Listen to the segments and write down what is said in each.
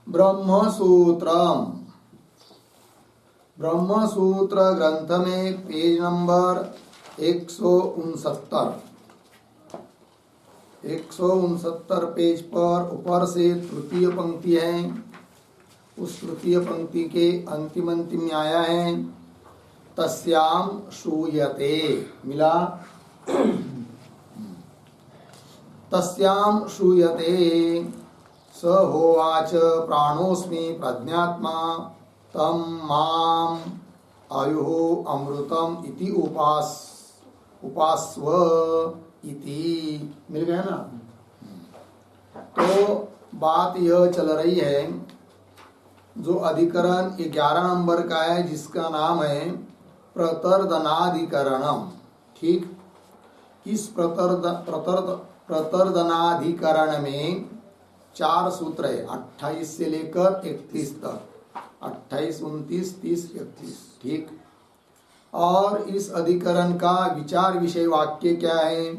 ब्रह्मसूत्रम, ब्रह्मसूत्र ग्रंथ में page number 169 page पर ऊपर से तृतीय पंक्ति है। उस तृतीय पंक्ति के अंतिम में आया है तस्याम श्रूयते, मिला? तस्याम श्रूयते स होवाच प्राणोस्मि प्रज्ञात्मा तम माम आयुः अमृतम इति उपास्व इति। मिल गया ना? तो बात यह चल रही है, जो अधिकरण 11 नंबर का है जिसका नाम है प्रतर्दनाधिकरणम। ठीक, इस प्रतर्दनाधिकरण में 4 सूत्र है, 28 से लेकर 31 तक, 28, 29, 30, 31। ठीक, और इस अधिकरण का विचार विषय वाक्य क्या है,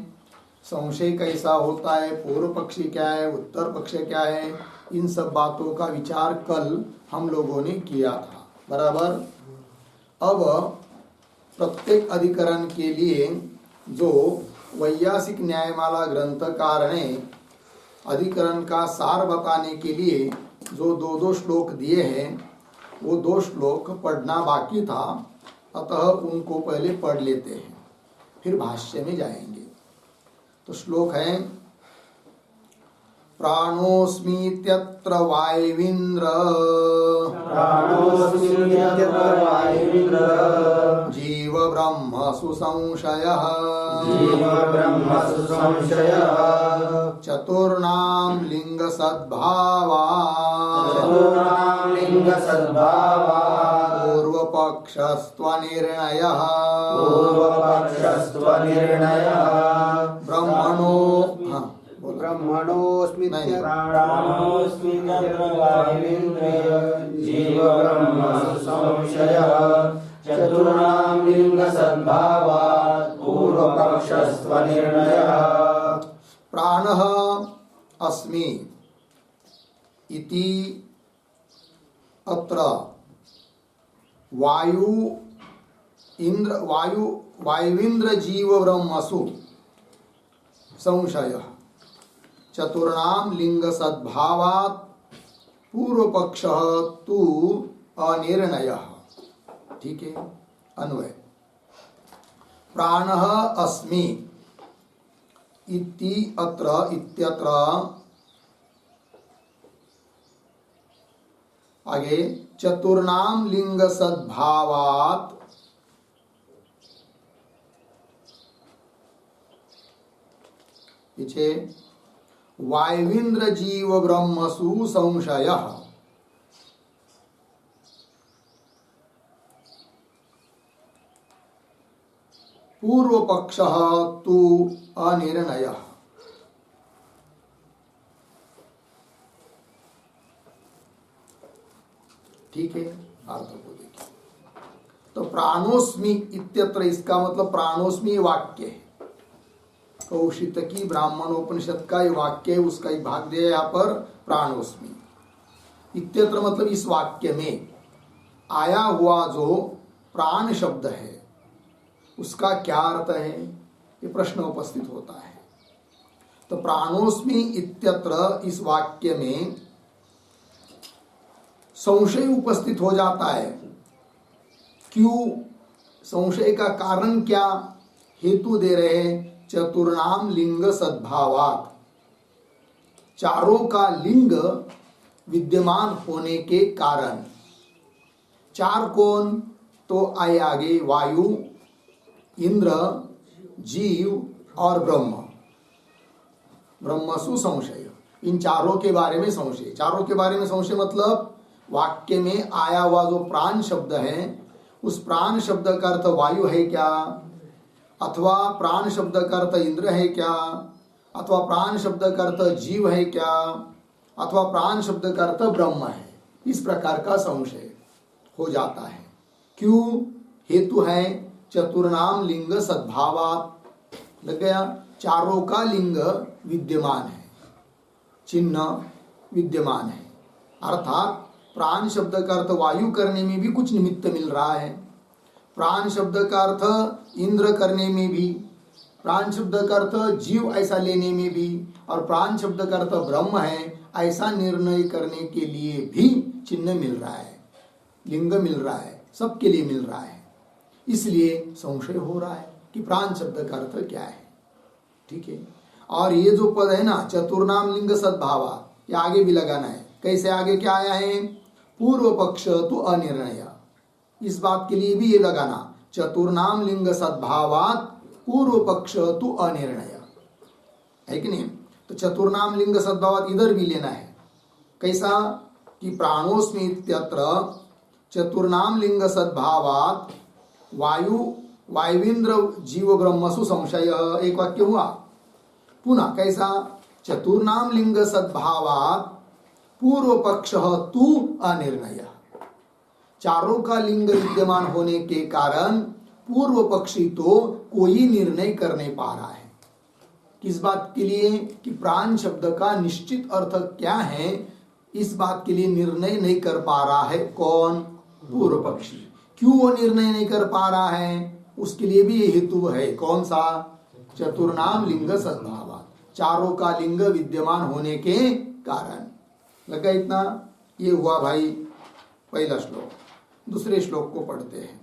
संशय कैसा होता है, पूर्व पक्षी क्या है, उत्तर पक्ष क्या है, इन सब बातों का विचार कल हम लोगों ने किया था, बराबर। अब प्रत्येक अधिकरण के लिए जो वैयासिक न्यायमाला ग्रंथकार ने अधिकरण का सार बताने के लिए जो 2 श्लोक दिए हैं, वो 2 श्लोक पढ़ना बाकी था, अतः उनको पहले पढ़ लेते हैं, फिर भाष्य में जाएंगे। तो श्लोक है प्राणोस्मीत्यत्र वायवीन्द्र, जीव ब्रह्म सुसंशयः, चतुर्णाम लिंग सद्भावात्, पूर्व पक्षस्त्वनिर्णयः, ब्रह्मणो जीव ब्रह्म सुसंशयः, चतुर्णां लिंग सद्भावात् पूर्व पक्षस्त्वनिर्णयः। प्राणः अस्मि इति अत्र वायुविन्द्र जीव ब्रह्मसु संशयः, चतुर्णाम लिंग सद्भावात् पूर्व पक्षः तु अनिर्णयः। ठीक है, अन्वय प्राणः अस्मि इति अत्र इत्यत्र, आगे चतुर्णाम लिंग सद्भावात्, पीछे वायवीन्द्र जीव ब्रह्मसु संशयः, पूर्व पक्षः तु अनिर्णयः। ठीक है, अर्थ को देखिए। तो प्राणोस्मि इत्यत्र, इसका मतलब प्राणोस्मि वाक्य है, कौशितकी ब्राह्मणोपनिषद का ये वाक्य है, उसका एक भाग दिया यहाँ पर प्राणोस्मि इत्यत्र, मतलब इस वाक्य में आया हुआ जो प्राण शब्द है उसका क्या अर्थ है, ये प्रश्न उपस्थित होता है। तो प्राणोस्मि इत्यत्र इस वाक्य में संशय उपस्थित हो जाता है। क्यों? संशय का कारण क्या? हेतु दे रहे हैं चतुर्णाम लिंग सद्भावात्, चारों का लिंग विद्यमान होने के कारण। चार कौन? तो आए आगे वायु, इंद्र, जीव और ब्रह्म। ब्रह्मसु संशय, इन चारों के बारे में संशय। चारों के बारे में संशय मतलब वाक्य में आया हुआ जो प्राण शब्द है, उस प्राण शब्द का अर्थ वायु है क्या, अथवा प्राण शब्द का अर्थ इंद्र है क्या, अथवा प्राण शब्द का अर्थ जीव है क्या, अथवा प्राण शब्द का अर्थ ब्रह्म है। इस प्रकार का संशय हो जाता है। क्यों? हेतु है चतुर्णाम लिंग सद्भावात्, लग गया। चारों का लिंग विद्यमान है, चिन्ह विद्यमान है। अर्थात प्राण शब्द का अर्थ वायु करने में भी कुछ निमित्त मिल रहा है, प्राण शब्द का अर्थ इंद्र करने में भी, प्राण शब्द का अर्थ जीव ऐसा लेने में भी, और प्राण शब्द का अर्थ ब्रह्म है ऐसा निर्णय करने के लिए भी चिन्ह मिल रहा है, लिंग मिल रहा है, सबके लिए मिल रहा है। इसलिए संशय हो रहा है कि प्राण शब्द का अर्थ क्या है। ठीक है, और ये जो पद है ना चतुर्नाम लिंग सद्भावा, ये आगे भी लगाना है। कैसे आगे क्या आया है? पूर्व पक्ष तो अनिर्णय, इस बात के लिए भी ये लगाना, चतुर्नाम लिंग सद्भावात पूर्व पक्ष तो अनिर्णय, है कि नहीं? तो चतुर्नाम लिंग सद्भावात इधर भी लेना है। कैसा कि प्राणोस्मि इत्यत्र चतुर्नाम लिंग सद्भावात वायु वायुविंद्र जीव ब्रह्मसु संशय, एक वाक्य हुआ। पुनः कैसा? चतुर्नाम लिंग सद्भावात पूर्व पक्ष तु अनिर्णय, चारों का लिंग विद्यमान होने के कारण पूर्व पक्षी तो कोई निर्णय कर नहीं पा रहा है। किस बात के लिए? कि प्राण शब्द का निश्चित अर्थ क्या है, इस बात के लिए निर्णय नहीं कर पा रहा है। कौन? पूर्व पक्षी। क्यों वो निर्णय नहीं कर पा रहा है? उसके लिए भी ये हेतु है। कौन सा? चतुर्नाम लिंग सद्भावात, चारों का लिंग विद्यमान होने के कारण। लगा इतना? ये हुआ भाई पहला श्लोक। दूसरे श्लोक को पढ़ते हैं।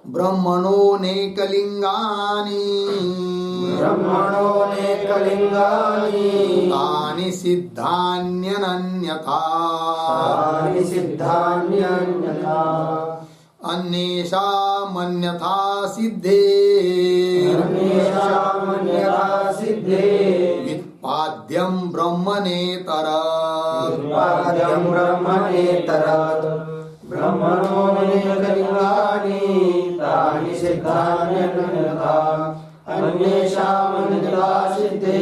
ब्रह्मणो नेकलिंगानि तानि सिद्धान्यनन्यथा अन्येषामन्यथा सिद्धे व्युत्पाद्यं ब्रह्मणेतर ब्रह्मणो नेकलिंगानि तानि सिद्धान्यनन्यथा अन्येषामन्यथा सिद्धे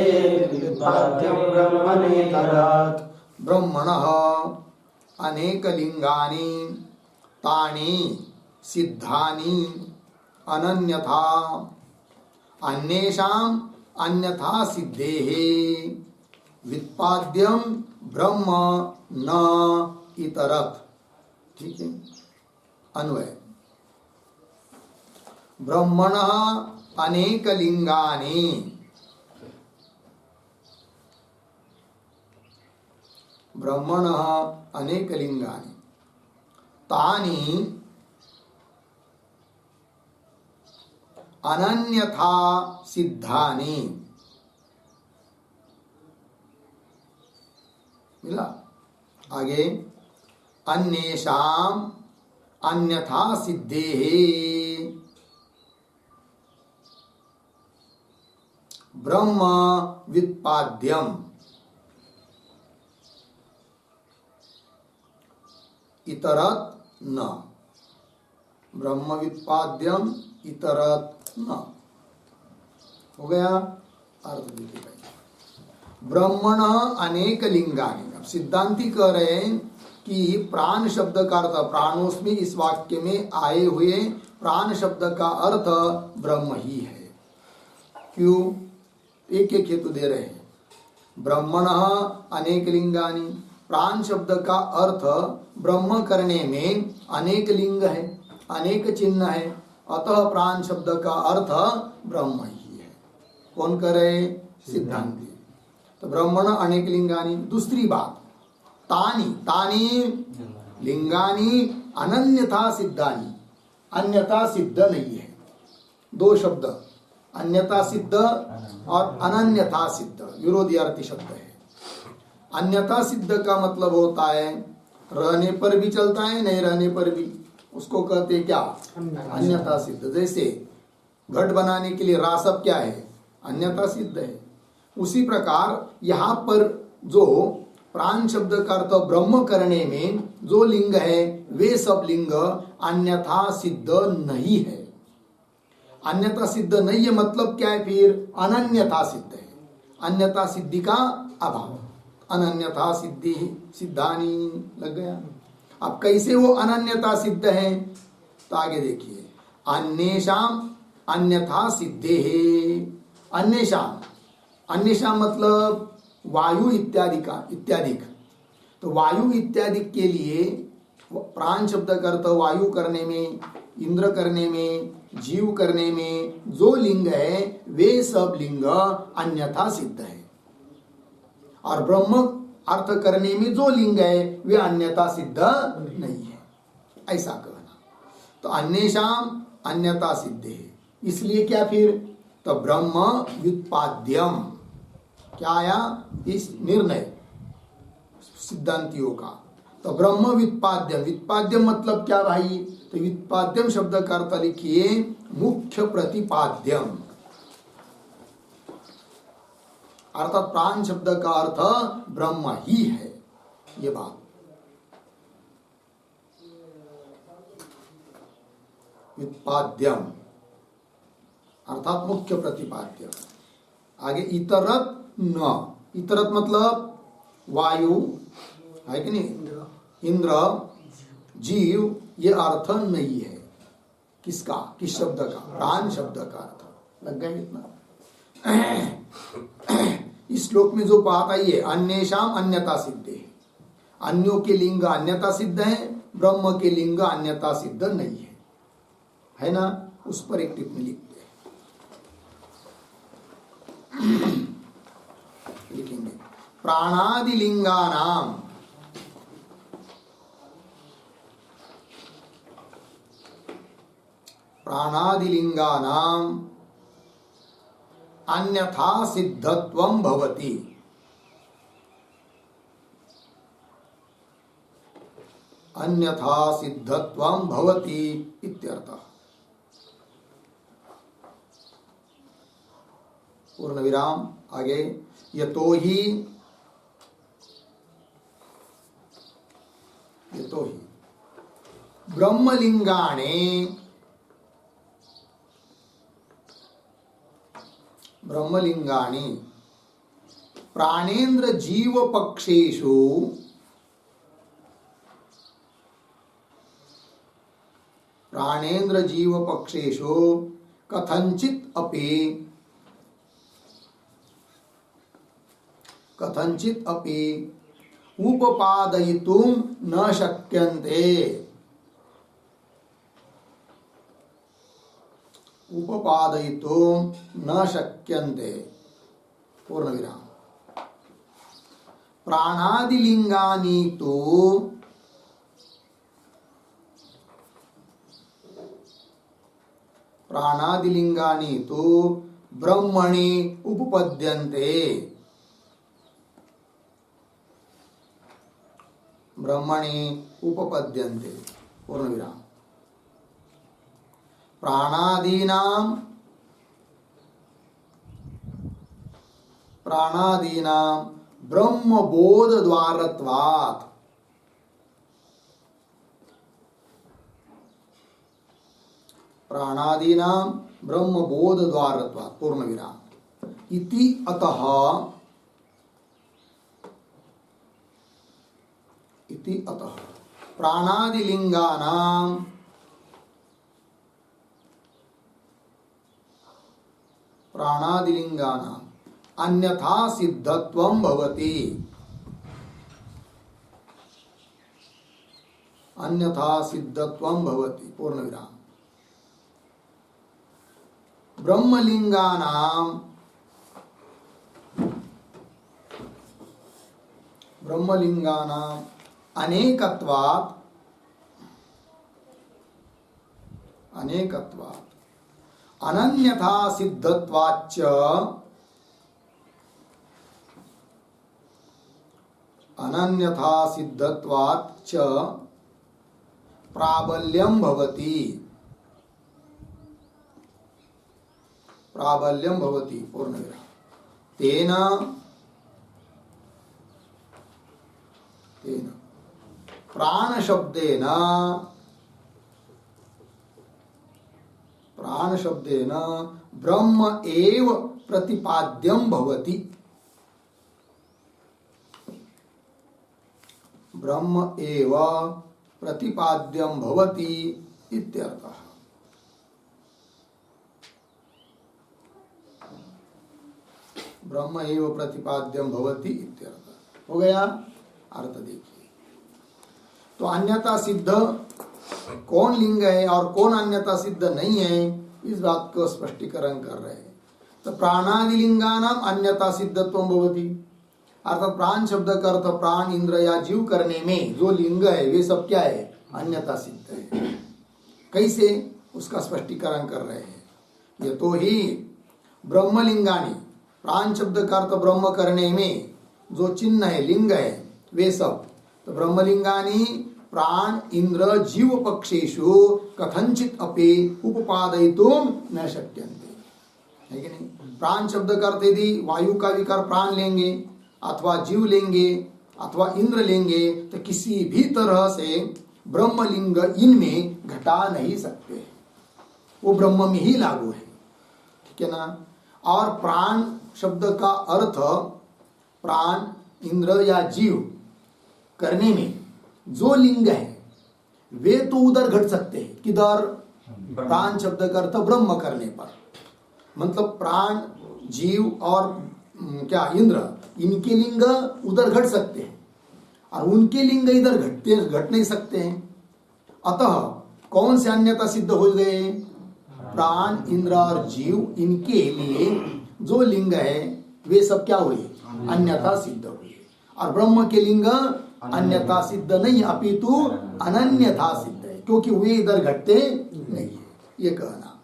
व्युत्पाद्यं ब्रह्मणेतरात्। ब्रह्मणः अनेकलिंगानि तानि सिद्धानि अनन्यथा अन्येषाम् अन्यथा सिद्धेः व्युत्पाद्यं ब्रह्म न इतरत्। ठीक है, अन्वय। ब्रह्मणः अनेकलिंगानि, ब्रह्मणः अनेकलिंगानि तानि अनन्यथा सिद्धानि। मिला? आगे अन्येषाम् अन्यथा सिद्धेः ब्रह्म व्युत्पाद्यम् इतरत् न। ब्रह्म व्युत्पाद्यम् इतरत् न। हो गया? अर्थ देखिए भाई। ब्रह्मणः अनेकलिंगानि। अब सिद्धांती कह रहे हैं कि प्राण शब्द का अर्थ, प्राणोस्मि इस वाक्य में आए हुए प्राण शब्द का अर्थ ब्रह्म ही है। क्यों? एक एक हेतु दे रहे हैं। ब्रह्मणः अनेकलिंगानि, प्राण शब्द का अर्थ ब्रह्म करने में अनेक लिंग है, अनेक चिन्ह है, अतः प्राण शब्द का अर्थ ब्रह्म ही है। कौन कर रहे? सिद्धांती। तो ब्रह्मण अनेक लिंगानि। दूसरी बात, तानि तानि लिंगानि अनन्यथा सिद्धानि, अन्यथा सिद्ध नहीं है। दो शब्द, अन्यथा सिद्ध और अनन्यथा सिद्ध, विरोधियार्थी शब्द है। अन्यथा सिद्ध का मतलब होता है रहने पर भी चलता है, नहीं रहने पर भी, उसको कहते क्या? अन्यथा सिद्ध। जैसे घट बनाने के लिए रासप क्या है? अन्यथा सिद्ध है। उसी प्रकार यहाँ पर जो प्राण शब्द का अर्थ ब्रह्म करने में जो लिंग है, वे सब लिंग अन्यथा सिद्ध नहीं है। अन्यथा सिद्ध नहीं है मतलब क्या है? फिर अनन्यथा सिद्ध है, अन्यथा सिद्धि का अभाव। अनन्यथा सिद्धि सिद्धानी लग गया। अब कैसे वो अनन्यता सिद्ध है? तो आगे देखिए, अन्येषाम अन्यथा सिद्धे है। अन्येषाम, अन्येषाम मतलब वायु इत्यादि का, इत्यादि। तो वायु इत्यादि के लिए प्राण शब्द का अर्थ वायु करने में, इंद्र करने में, जीव करने में जो लिंग है वे सब लिंग अन्यथा सिद्ध है, और ब्रह्म अर्थ करने में जो लिंग है वे अन्यथा सिद्ध नहीं है, ऐसा कहना। तो अन्येषाम अन्यथा सिद्ध है, इसलिए क्या फिर, तो ब्रह्म व्युत्पाद्यम, क्या आया इस निर्णय सिद्धांतियों का। तो ब्रह्म व्युत्पाद्यम, व्युत्पाद्यम मतलब क्या भाई, तो व्युत्पाद्यम शब्द का अर्थ लिखिए मुख्य प्रतिपाद्यम, अर्थात प्राण शब्द का अर्थ ब्रह्म ही है, ये बात। व्युत्पाद्यम अर्थात मुख्य प्रतिपाद्य। आगे इतरत न, इतरत मतलब वायु है कि नहीं, इंद्र, जीव, ये अर्थ नहीं है किसका, किस शब्द का, प्राण शब्द का अर्थ। लग गया इतना। इस श्लोक में जो बात आई है अन्येषाम अन्यथा सिद्ध है, अन्यों के लिंग अन्यथा सिद्ध है, ब्रह्म के लिंग अन्यथा सिद्ध नहीं है ना, उस पर एक टिप्पणी लिखते हैं। लिखेंगे प्राणादि लिंगानाम, प्राणादि लिंगानाम अन्यथा सिद्धत्वं भवति, अन्यथा सिद्धत्वं भवति इत्यर्थः। पूर्ण विराम। आगे यतो ही ब्रह्मलिंगाने, ब्रह्मलिंगानि प्राणेन्द्र जीव पक्षेषु कथंचित अपि उपपादयितुं न शक्यन्ते, उपपादयितुं न शक्यन्ते। पूर्ण विराम। प्राणादिलिंगानि तु ब्रह्मणि उपपद्यन्ते, ब्रह्मणि उपपद्यन्ते। पूर्ण विराम। प्राणादीनां ब्रह्मबोध द्वारत्वात्, प्राणादीनां ब्रह्मबोध द्वारत्वात्। पूर्ण विराम। इति अतः, इति अतः प्राणादिलिंगानां अन्यथा सिद्धत्वं भवति, अन्यथा सिद्धत्वं भवति। पूर्ण विराम। ब्रह्मलिंगानां अनेकत्वात् अनन्यथा सिद्धत्वाच्च प्राबल्यं भवति, प्राबल्यं भवति। पूर्ण विराम। तेन प्राण शब्देन ब्रह्म एव प्रतिपाद्यं भवति, ब्रह्म एव प्रतिपाद्यं भवति इत्यर्थः। ब्रह्म एव प्रतिपाद्यं भवति इत्यर्थः। हो गया। अर्थ देखिए। तो अन्यथा सिद्ध कौन लिंग है और कौन अन्यथा सिद्ध नहीं है, इस बात को स्पष्टीकरण कर रहे हैं। तो प्राणादि लिंगानाम अन्यथा सिद्धत्वं भवति, अर्थात प्राण शब्द का अर्थ प्राण, इंद्र या जीव करने में जो लिंग है वे सब क्या है, अन्यथा सिद्ध है। कैसे, उसका स्पष्टीकरण कर रहे हैं। ये तो ही ब्रह्मलिंगानी, प्राण शब्द का अर्थ ब्रह्म करने में जो चिन्ह है, लिंग है, वे सब। तो ब्रह्मलिंगानी प्राण इंद्र जीव पक्षेषु कथंचित अपि उपपादयितुं न शक्यन्ते, है कि नहीं। प्राण शब्द का अर्थ यदि वायु का विकार प्राण लेंगे अथवा जीव लेंगे अथवा इंद्र लेंगे तो किसी भी तरह से ब्रह्मलिंग इनमें घटा नहीं सकते, वो ब्रह्म में ही लागू है, ठीक है ना। और प्राण शब्द का अर्थ प्राण इंद्र या जीव करने में जो लिंग है वे तो उधर घट सकते हैं, किधर, प्राण शब्द का अर्थ ब्रह्म करने पर, मतलब प्राण जीव और क्या इंद्र, इनके लिंग उधर घट सकते हैं और उनके लिंग इधर घट नहीं सकते हैं। अतः कौन से अन्यथा सिद्ध हो गए, प्राण इंद्र और जीव, इनके लिए जो लिंग है वे सब क्या हुए, अन्यथा सिद्ध हुए। और ब्रह्म के लिंग अन्यथा सिद्ध नहीं अपितु अनन्यथा सिद्ध है, क्योंकि वे इधर घटते नहीं है, ये कहना।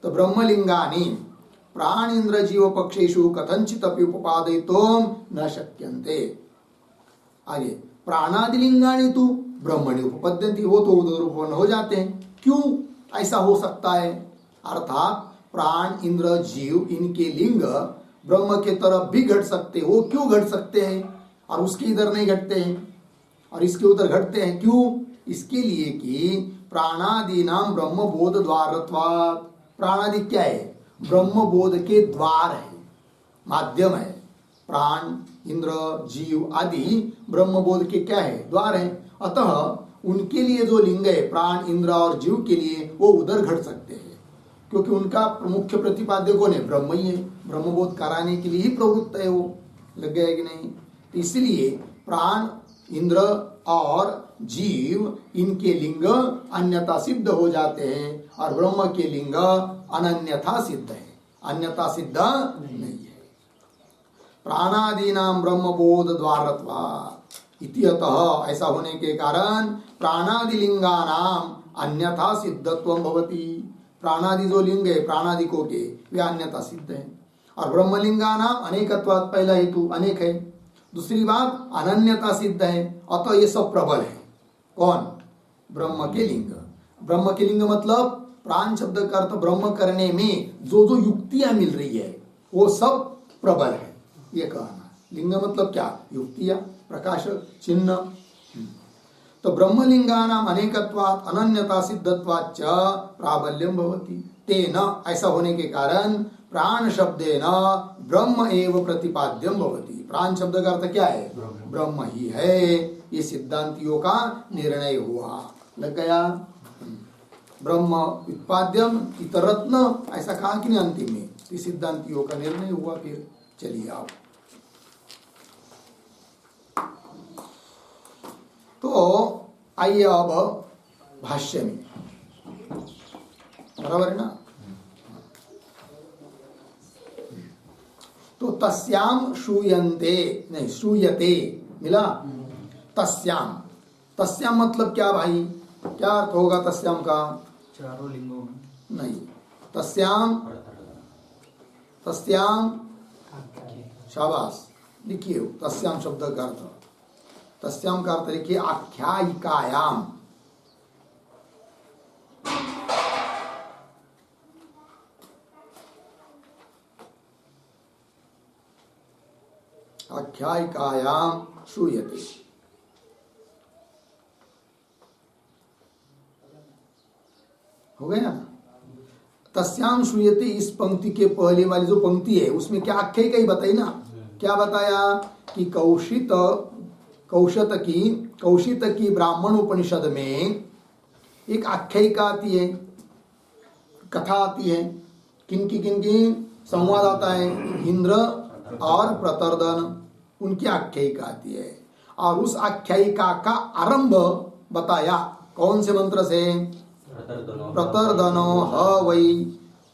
तो ब्रह्मलिंगानी प्राण इंद्र जीव पक्षेषु कथंचित अपि उपपादयितुं न शक्यन्ते। आगे प्राणादि लिंगानि तु ब्रह्मणि उपपद्यन्ति, वो तो उधर उपपन्न हो जाते हैं। क्यों ऐसा हो सकता है, अर्थात प्राण इंद्र जीव इनके लिंग ब्रह्म के तरफ भी घट सकते, वो क्यों घट सकते हैं और उसके इधर नहीं घटते हैं और इसके उधर घटते हैं, क्यों, इसके लिए कि प्राणादि नाम ब्रह्म बोध द्वारत्वात्। प्राणादि क्या है, ब्रह्म बोध के द्वार है, माध्यम है। प्राण इंद्र जीव आदि ब्रह्म बोध के क्या है, द्वार है। अतः उनके लिए जो लिंग है प्राण इंद्र और जीव के लिए, वो उधर घट सकते हैं, क्योंकि उनका मुख्य प्रतिपाद्य कौन है, ब्रह्म ही है। ब्रह्म बोध कराने के लिए ही प्रवृत्त है वो, लग गया कि नहीं। तो इसलिए प्राण इंद्र और जीव इनके लिंग अन्यथा सिद्ध हो जाते हैं और ब्रह्म के लिंग अनन्यथा सिद्ध है, अन्यथा सिद्ध नहीं है। प्राणादीनाम ब्रह्म बोध द्वारत्वात् इति, अतः ऐसा होने के कारण प्राणादि लिंगानाम अन्यथा सिद्धत्वं भवति। प्राणादि जो लिंग है प्राणादिकों के, वे अन्यथा सिद्ध है। और ब्रह्मलिंगानाम अनेकत्वात्, पहला हेतु अनेक है, दूसरी बात अनन्यता सिद्ध है। अतः ये सब प्रबल है। कौन, ब्रह्म के लिंग। ब्रह्म के लिंग मतलब प्राण शब्द का अर्थ ब्रह्म करने में जो जो युक्तियां मिल रही है वो सब प्रबल है, ये कहना। लिंग मतलब क्या, युक्तियां, प्रकाश, चिन्ह। तो ब्रह्मलिंगानाम अनेकत्वात् अनन्यता सिद्धत्वाच्च प्राबल्यम भवति। तेन, ऐसा होने के कारण प्राण शब्देन ब्रह्म एव प्रतिपाद्यम भवति। प्राण शब्द का अर्थ क्या है, ब्रह्म ही है, ये सिद्धांतियों का निर्णय हुआ, लग गया। ब्रह्म उत्पाद्यम इतरत्न, ऐसा कहा कि नहीं अंतिम में, ये सिद्धांतियों का निर्णय हुआ। फिर चलिए आओ, तो आइए अब भाष्य में, बराबर है ना। तो तस्याम श्रूयन्ते, नहीं श्रूयते मिला, तस्याम। तस्याम मतलब क्या भाई, क्या अर्थ होगा तस्याम का, चारों लिंगों में नहीं, तस्याम, तस्याम, शाबाश, लिखिए तस्याम शब्द का अर्थ। तस्याम का अर्थ लिखिए आख्यायिकायाम। आख्यायिकायाम श्रूयते। हो गया ना। तस्याम श्रूयते, इस पंक्ति के पहले वाली जो पंक्ति है उसमें क्या आख्यायिका ही बताई ना। क्या बताया कि कौशित की ब्राह्मण उपनिषद में एक आख्यायिका आती है, कथा आती है। किनकी संवाद आता है, इंद्र और प्रतर्दन, उनकी आख्यायिका आती है। और उस आख्यायिका का आरंभ बताया कौन से मंत्र से? प्रतर्दनो ह वै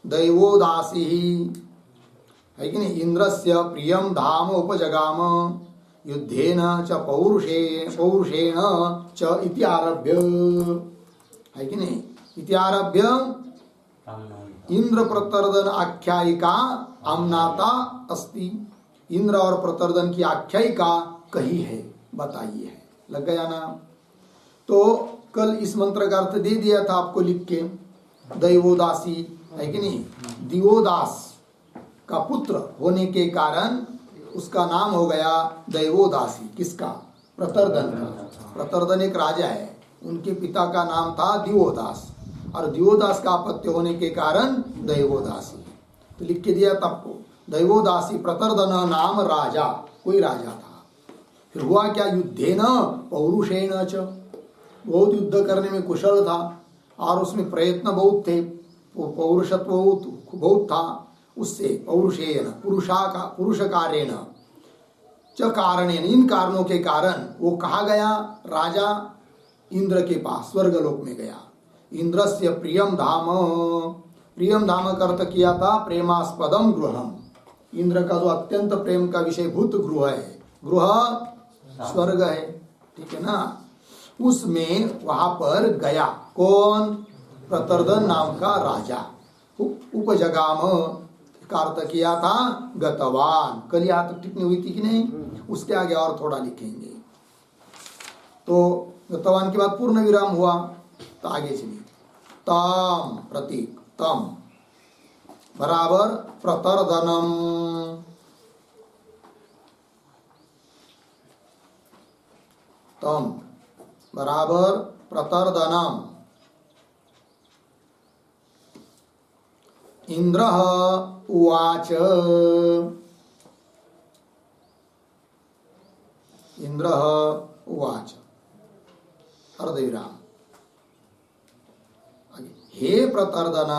दैवोदासी, है कि नहीं? इंद्रस्य प्रियम धाम उपजगाम युद्धेन च पौरुषेण च इति आरभ्य, है कि नहीं? इति आरभ्य इंद्र प्रतर्दन आख्यायिका आमनाता अस्ति। इंद्र और प्रतर्दन की आख्यायिका कही है, बताइए है। लग गया ना? तो कल इस मंत्र का अर्थ दे दिया था आपको लिख के, दैवोदासी, है कि नहीं? दिवोदास का पुत्र होने के कारण उसका नाम हो गया दैवोदासी। किसका? प्रतर्दन का। प्रतर्दन एक राजा है, उनके पिता का नाम था दिवोदास, और दिवोदास का अपत्य होने के कारण दैवोदासी। तो लिख के दिया था आपको, दैवोदासी प्रतर्दन नाम राजा, कोई राजा था। फिर हुआ क्या? युद्धेन पौरुषेण च, बहुत युद्ध करने में कुशल था और उसमें प्रयत्न बहुत थे, पौरुषत्व बहुत था। उससे पौरुषेण पुरुष कार्येण च कारणेन, इन कारणों के कारण वो कहा गया? राजा इंद्र के पास, स्वर्गलोक में गया। इंद्रस्य प्रियम धाम, प्रियम धाम का अर्थ किया था प्रेमास्पदम गृहम। इंद्र का जो अत्यंत प्रेम का विषयभूत गृह है, गृह स्वर्ग है, ठीक है ना? उसमें वहां पर गया कौन? प्रतर्दन नाम का राजा। उपजगाम का अर्थ किया था गतवान। कल यहाँ तक टिप्पणी हुई थी कि नहीं? उसके आगे और थोड़ा लिखेंगे। तो गतवान के बाद पूर्ण विराम हुआ, तो आगे चलिए। तम प्रतीक, तम बराबर प्रतर्दनम, तम बराबर प्रतर्दनम। इंद्रः उवाच, इंद्रः उवाच, अर्धविराम। हे प्रतर्दन,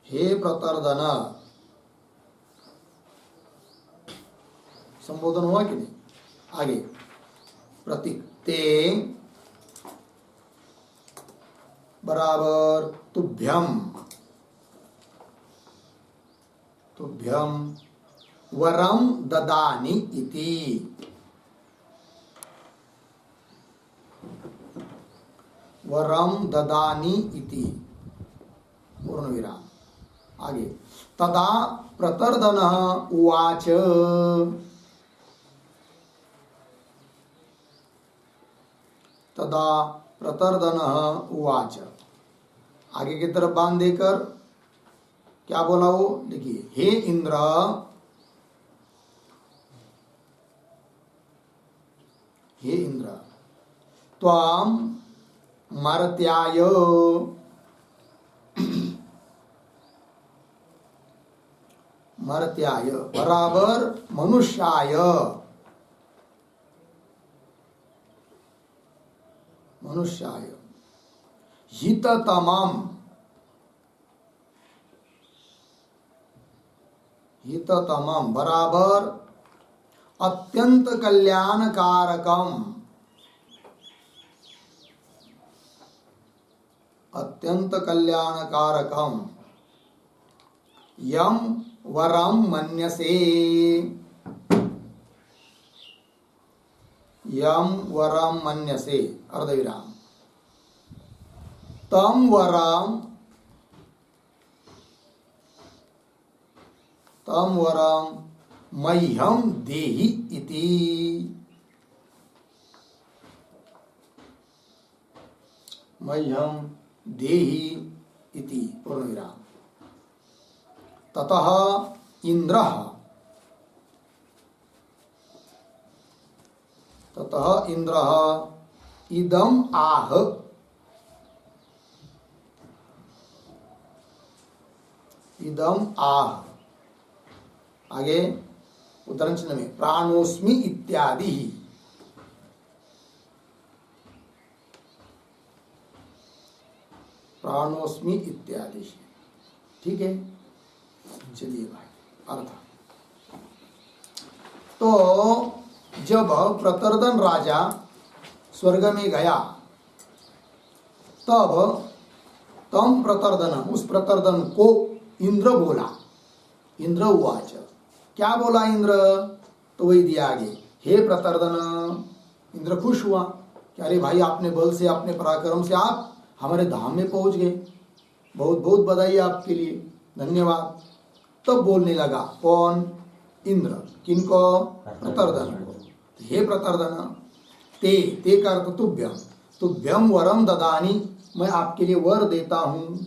हे प्रतर्दन, संबोधन हुआ कि नहीं? आगे प्रतीक, ते बराबर तुभ्यम, तुभ्यम वरम ददानि इति, वरम ददानि इति, पूर्ण विराम। आगे तदा प्रतर्दनः उवाच, तदा प्रतर्दनः उवाच, आगे की तरफ बांध देकर क्या बोला वो? देखिए, हे इंद्र, हे इंद्र, त्वाम मर्त्याय, मर्त्याय बराबर मनुष्याय, मनुष्याय हिततमम, हिततमम बराबर अत्यंत कल्याणकारकम, अत्यंत कल्याणकारकम यम वरम मन्यसे, यम वरम मन्यसे, अर्धविराम। तम वरम, तम वरम मह्यम देहि इति, मह्यम देहि इति, पूर्णविराम। ततः इंद्रः, ततः इंद्रः इदम आह, इदम आह, आगे उदाहरण चिन्ह में प्राणोस्मि इत्यादि, प्राणोस्मि इत्यादि, ठीक है। चलिए भाई, अर्थ तो जब प्रतर्दन राजा स्वर्ग में गया तब तम प्रतर्दन, उस प्रतर्दन को इंद्र बोला। इंद्र उवाच, क्या बोला इंद्र? तो वही दिया आगे, हे प्रतर्दन। इंद्र खुश हुआ कि अरे भाई, आपने बल से, अपने पराक्रम से आप हमारे धाम में पहुंच गए, बहुत बहुत बधाई आपके लिए, धन्यवाद। तब बोलने लगा कौन? इंद्र। किनको? प्रतर्दन को। हे प्रतर्दन, ते का अर्थ तुभ्यम, तुभ्यम वरम ददानी, मैं आपके लिए वर देता हूं,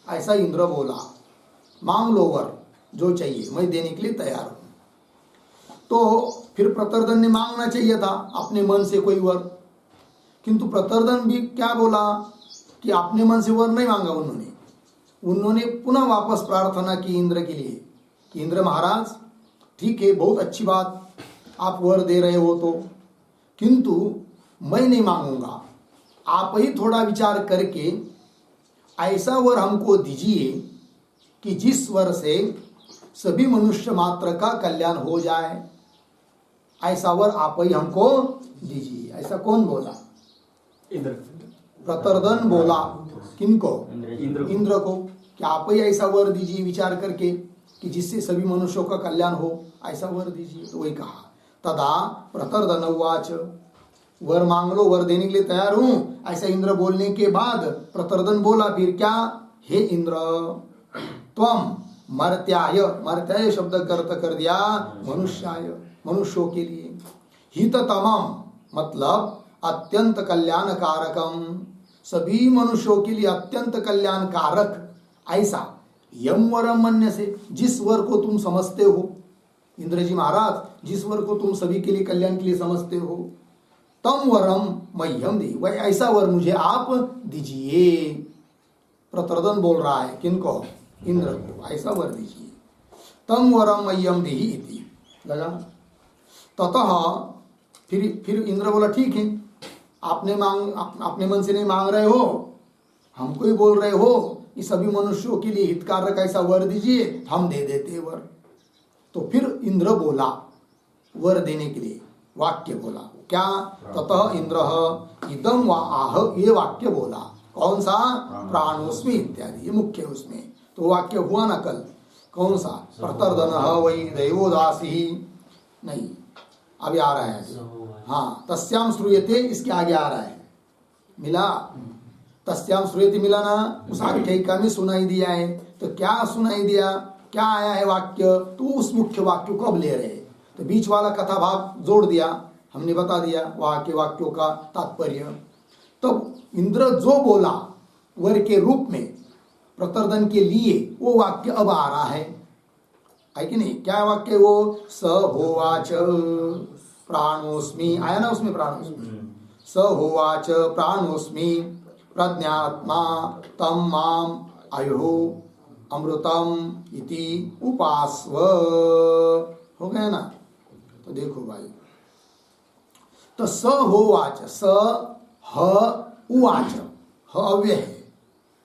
ऐसा इंद्र बोला। मांग लो वर, जो चाहिए मैं देने के लिए तैयार हूं। तो फिर प्रतर्दन ने मांगना चाहिए था अपने मन से कोई वर, किंतु प्रतर्दन भी क्या बोला कि अपने मन से वर नहीं मांगा उन्होंने पुनः वापस प्रार्थना की इंद्र के लिए कि इंद्र महाराज, ठीक है, बहुत अच्छी बात, आप वर दे रहे हो तो, किंतु मैं नहीं मांगूंगा, आप ही थोड़ा विचार करके ऐसा वर हमको दीजिए कि जिस वर से सभी मनुष्य मात्र का कल्याण हो जाए, ऐसा वर आप ही हमको दीजिए। ऐसा कौन बोला? इंद्र। प्रतर्दन बोला। किनको? इंद्र को, कि आप ही ऐसा वर दीजिए विचार करके कि जिससे सभी मनुष्यों का कल्याण हो, ऐसा वर दीजिए। तो वही कहा, तदा प्रतर्दन उवाच, वर मांग लो, वर देने के लिए तैयार हूं। ऐसा इंद्र बोलने के बाद प्रतर्दन बोला फिर क्या? हे इंद्र, त्वम मर्त्याय, मर्त्याय शब्द कर दिया मनुष्याय, मनुष्यों के लिए, हिततमम मतलब अत्यंत कल्याणकारकम, सभी मनुष्यों के लिए अत्यंत कल्याणकारक, ऐसा यम वरम मन्य से, जिस वर को तुम समझते हो इंद्र जी महाराज, जिस वर को तुम सभी के लिए कल्याण के लिए समझते हो, तम वरम मह्यम दे, वह ऐसा वर मुझे आप दीजिए। प्रतर्दन बोल रहा है किनको? इंद्र को, ऐसा वर दीजिए। तम वरम मह्यम देहि इति लगा। ततः फिर इंद्र बोला, ठीक है, आपने अपने मन से नहीं मांग रहे हो, हमको ही बोल रहे हो कि सभी मनुष्यों के लिए हितकारक ऐसा वर दीजिए, हम दे देते वर। तो फिर इंद्र बोला वर देने के लिए, वाक्य बोला क्या? ततः इंद्र इदम वा आह, ये वाक्य बोला। कौन सा? प्राणोस्मि इत्यादि, ये मुख्य उसमें। तो वाक्य हुआ ना कल, कौन सा? प्रतर्दन वै दैवोदासी, नहीं अभी आ रहा है, हाँ, तस्याम श्रूयते, इसके आगे आ रहा है, मिला, तस्याम श्रूयते मिला ना, उस आगे ठेका में सुनाई दिया है। तो क्या सुनाई दिया, क्या आया है वाक्य? तो उस मुख्य वाक्य को अब ले रहे, तो बीच वाला कथा भाग जोड़ दिया, हमने बता दिया वहां के वाक्यों का तात्पर्य। तो इंद्र जो बोला वर के रूप में प्रतर्दन के लिए, वो वाक्य अब आ रहा है कि नहीं? क्या वाक्य वो? स होवाच प्राणोस्मि, आया ना उसमें प्राणोस्मि, स होवाच प्राणोस्मि प्रज्ञात्मा तम माम आयुः अमृतम इति उपास्व, हो गया ना? तो देखो भाई, तो स होवाच, स ह उवाच, ह अव्यय है,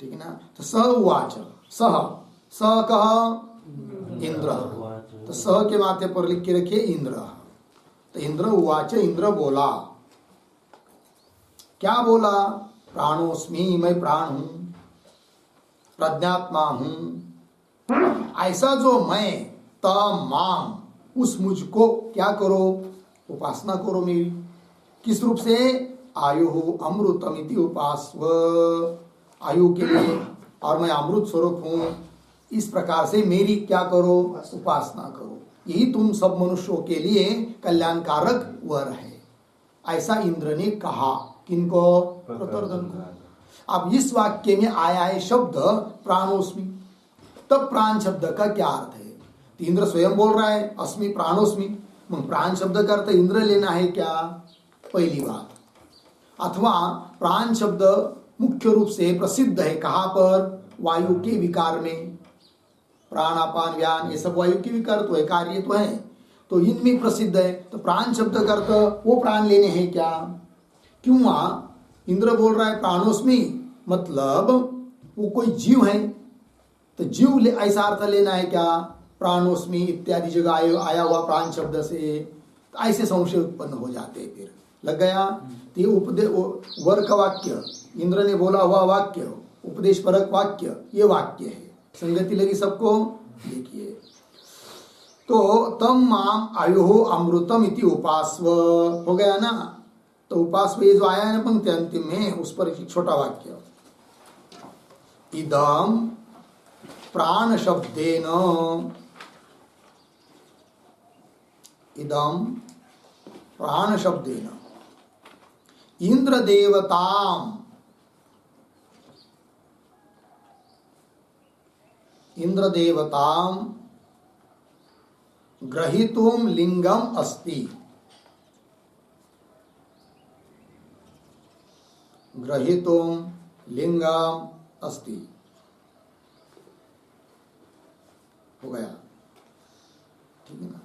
ठीक है ना? तो स उवाच, सह, स कह इंद्र, तो स के माथे पर लिख के रखिए इंद्र। तो इंद्र उवाच, इंद्र बोला, क्या बोला? प्राणोस्मि, मैं प्राण हूं, प्रज्ञात्मा हूं, ऐसा जो मैं, तम माम, उस मुझको क्या करो? उपासना करो मेरी। किस रूप से? आयु अमृतमिति उपास्व, आयु के लिए, और मैं अमृत स्वरूप हूं, इस प्रकार से मेरी क्या करो? उपासना करो। यही तुम सब मनुष्यों के लिए कल्याणकारक वर है, ऐसा इंद्र ने कहा। किनको? प्रतर्दन को। अब इस वाक्य में आया है शब्द प्राणोस्मि, तब प्राण शब्द का क्या अर्थ है? तो इंद्र स्वयं बोल रहा है अस्मि प्राणोस्मि, प्राण शब्द का अर्थ इंद्र लेना है क्या? पहली बात। अथवा प्राण शब्द मुख्य रूप से प्रसिद्ध है कहाँ पर? वायु के विकार में, प्राणापान व्यान ये सब वायु के विकार तो है, कार्य तो है, तो इनमें प्रसिद्ध है। तो प्राण शब्द का अर्थ वो प्राण लेने हैं क्या? क्यों वहां इंद्र बोल रहा है प्राणोस्मि, मतलब वो कोई जीव है, तो जीव ऐसा अर्थ लेना है क्या? प्राणोस्मि इत्यादि जगह आया हुआ प्राण शब्द से, ऐसे संशय उत्पन्न हो जाते हैं। फिर लग गया। तो ये वर का वाक्य, इंद्र ने बोला हुआ वाक्य, उपदेश परक वाक्य, ये वाक्य है। संगति लगी सबको? देखिए, तो तम माम आयो अमृतम इति उपास्व, हो गया ना। तो उपास्व ये जो आया है ना पंक्ति अंतिम में, उस पर एक छोटा वाक्य, इदम प्राण शब्देन, इदम प्राण शब्देन इंद्र देवताम, इंद्र देवताम ग्रहीतुम लिंगम अस्ति, ग्रहीतुम लिंगम अस्ति, हो गया। ठीक है ना।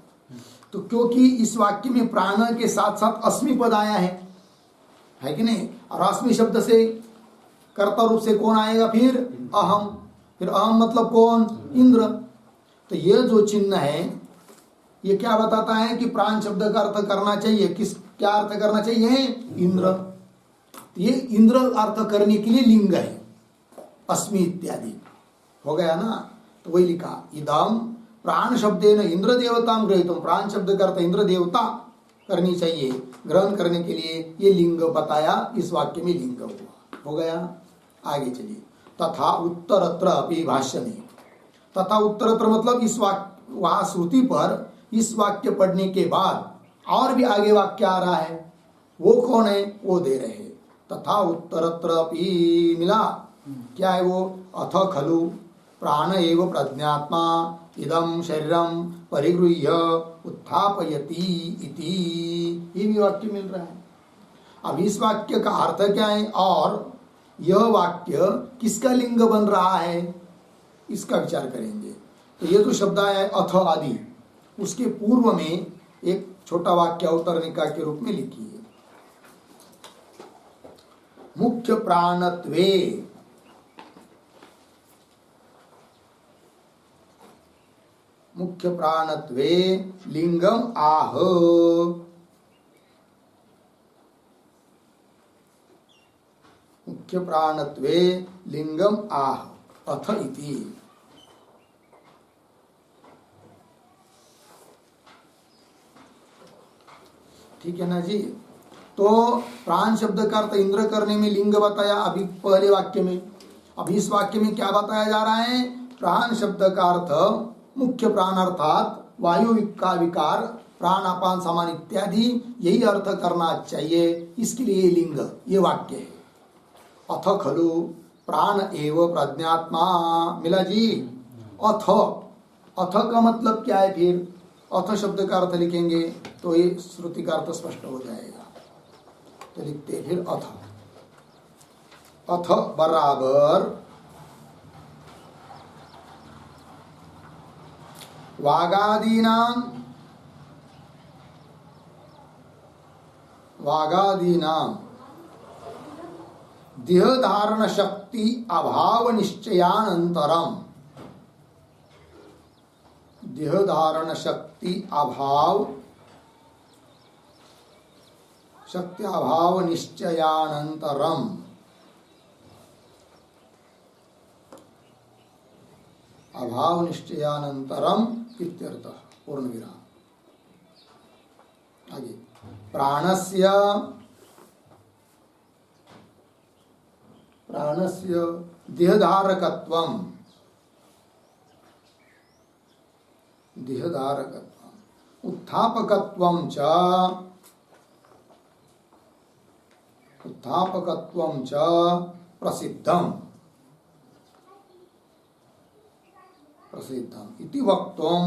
तो क्योंकि इस वाक्य में प्राण के साथ साथ अस्मि पद आया है कि नहीं, और अस्मि शब्द से कर्ता रूप से कौन आएगा? फिर अहम। फिर अहम मतलब कौन? इंद्र। तो ये जो चिन्ह है ये क्या बताता है कि प्राण शब्द का अर्थ करना चाहिए, क्या अर्थ करना चाहिए? इंद्र। तो ये इंद्र अर्थ करने के लिए लिंग है, अस्मि इत्यादि, हो गया ना। तो वही लिखा, इदम प्राण शब्देन इंद्र देवताम ग्रहीतुम, प्राण शब्द का अर्थ इंद्र देवता करनी चाहिए, ग्रहण करने के लिए ये लिंग बताया, इस वाक्य में लिंग हुआ, हो गया। आगे चलिए, तथा उत्तरत्र अपि भाष्य में, तथा उत्तरत्र मतलब इस वाक्य, वहां श्रुति पर इस वाक्य पढ़ने के बाद और भी आगे वाक्य आ रहा है, वो कौन है? वो दे रहे हैं। तथा उत्तरत्र अपि मिला, क्या है वो? अथ खलु प्राण एव प्रज्ञात्मा इदम शरीरम परिगृह्य उत्थापयति इति, ये भी वाक्य मिल रहा है। अब इस वाक्य का अर्थ क्या है और यह वाक्य किसका लिंग बन रहा है, इसका विचार करेंगे। तो ये जो शब्द आया है अथ आदि, उसके पूर्व में एक छोटा वाक्य अवतरणिका के रूप में लिखिए, मुख्य प्राणत्वे, मुख्य प्राणत्वे लिंगम आह, मुख्य प्राणत्वे लिंगम आह अथ इति। ठीक है ना जी। तो प्राण शब्द का अर्थ इंद्र करने में लिंग बताया अभी पहले वाक्य में। अब इस वाक्य में क्या बताया जा रहा है? प्राण शब्द का अर्थ मुख्य प्राण अर्थात वायु का विकार, प्राण अपान समान इत्यादि, यही अर्थ करना चाहिए, इसके लिए लिंग, ये वाक्य है। अथ खलु प्राण एव प्रज्ञात्मा, मिला जी। अथ, अथ का मतलब क्या है? फिर अथ शब्द का अर्थ लिखेंगे तो ये श्रुति का अर्थ स्पष्ट हो जाएगा। तो लिखते फिर अथ, अथ बराबर वागादीनाम, वागादीनाम देह धारण शक्ति अभाव निश्चयानंतरम, देह धारण शक्ति अभाव, शक्ति अभाव निश्चयानंतरम, अभाव निश्चयानंतरम इत्यर्थ, पूर्ण विराम। आगे, प्राणस्य, प्राणस्य देहधारकत्वम, देहधारकत्वम उत्थापकत्वम च, उत्थापकत्वम च प्रसिद्धम, प्रसिद्धम इति वक्तुम,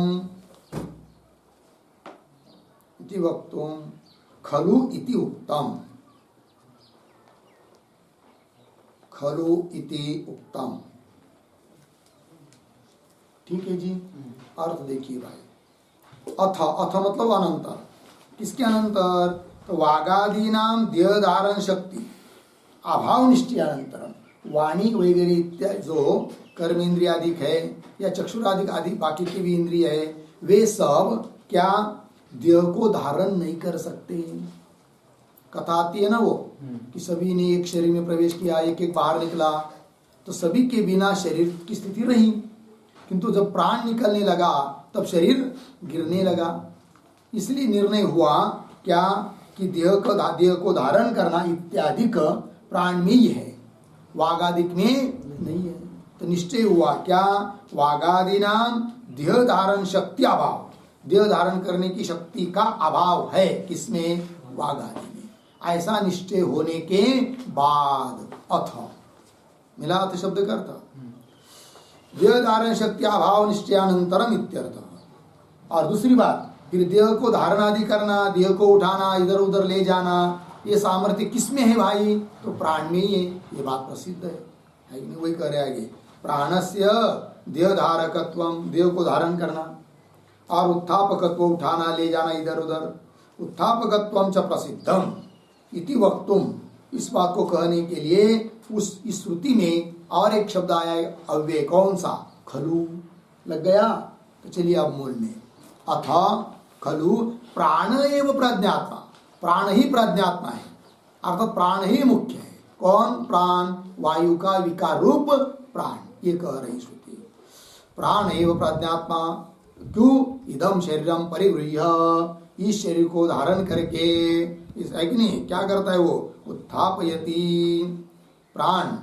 इति वक्तुम खलु इति उक्तम, खलु इति उक्तम। ठीक है जी। अर्थ देखिए भाई, अथ, अथ मतलब अनंतर, किसके अनंतर? तो वागादीनाम देह धारण शक्ति अभाव निश्चयानंतरम, वाणी वगैरह इत्यादि जो कर्मेंद्रियादिक है या चक्षुरादिक आदि बाकी की भी इंद्रिय है, वे सब क्या देह को धारण नहीं कर सकते। कथा आती है ना वो कि सभी ने एक शरीर में प्रवेश किया, एक एक बाहर निकला, तो सभी के बिना शरीर की स्थिति रही, किंतु जब प्राण निकलने लगा तब शरीर गिरने लगा। इसलिए निर्णय हुआ क्या कि देह को धारण करना इत्यादिक प्राण में ही है, वागादिक में नहीं है। तो निश्चय हुआ क्या, वागादि नाम देह धारण शक्ति अभाव, देह धारण करने की शक्ति का अभाव है किसमें, वागादि में। ऐसा निश्चय होने के बाद अथ मिला, अथ शब्द का अर्थ देह धारण शक्ति अभाव निश्चयानंतरम इत्यर्थ। और दूसरी बात, फिर देह को धारण आदि करना, देह को उठाना, इधर उधर ले जाना, ये सामर्थ्य किसमें है भाई, तो प्राण में ही है। ये बात प्रसिद्ध है कि नहीं, वही कह रहे आगे, प्राणस्य देह धारकत्वम, देह को धारण करना, और उत्थापकत्व, उठाना ले जाना इधर उधर, उत्थापकत्वम च प्रसिद्धम इति वक्तुम, इस बात को कहने के लिए उस इस श्रुति में और एक शब्द आया है अव्यय, कौन सा, खलु लग गया। तो चलिए अब मूल में, अथ खलु प्राण एव प्रज्ञात्मा, प्राण ही प्रज्ञात्मा है, अर्थात प्राण ही मुख्य है। कौन, प्राण, वायु का विकार रूप प्राण, ये कह रही श्रुति। प्राण एव प्रज्ञात्मा, क्यों, इदम शरीरम परिगृह्य, इस शरीर को धारण करके, इस है कि नहीं, क्या करता है वो, उत्थापयति, प्राण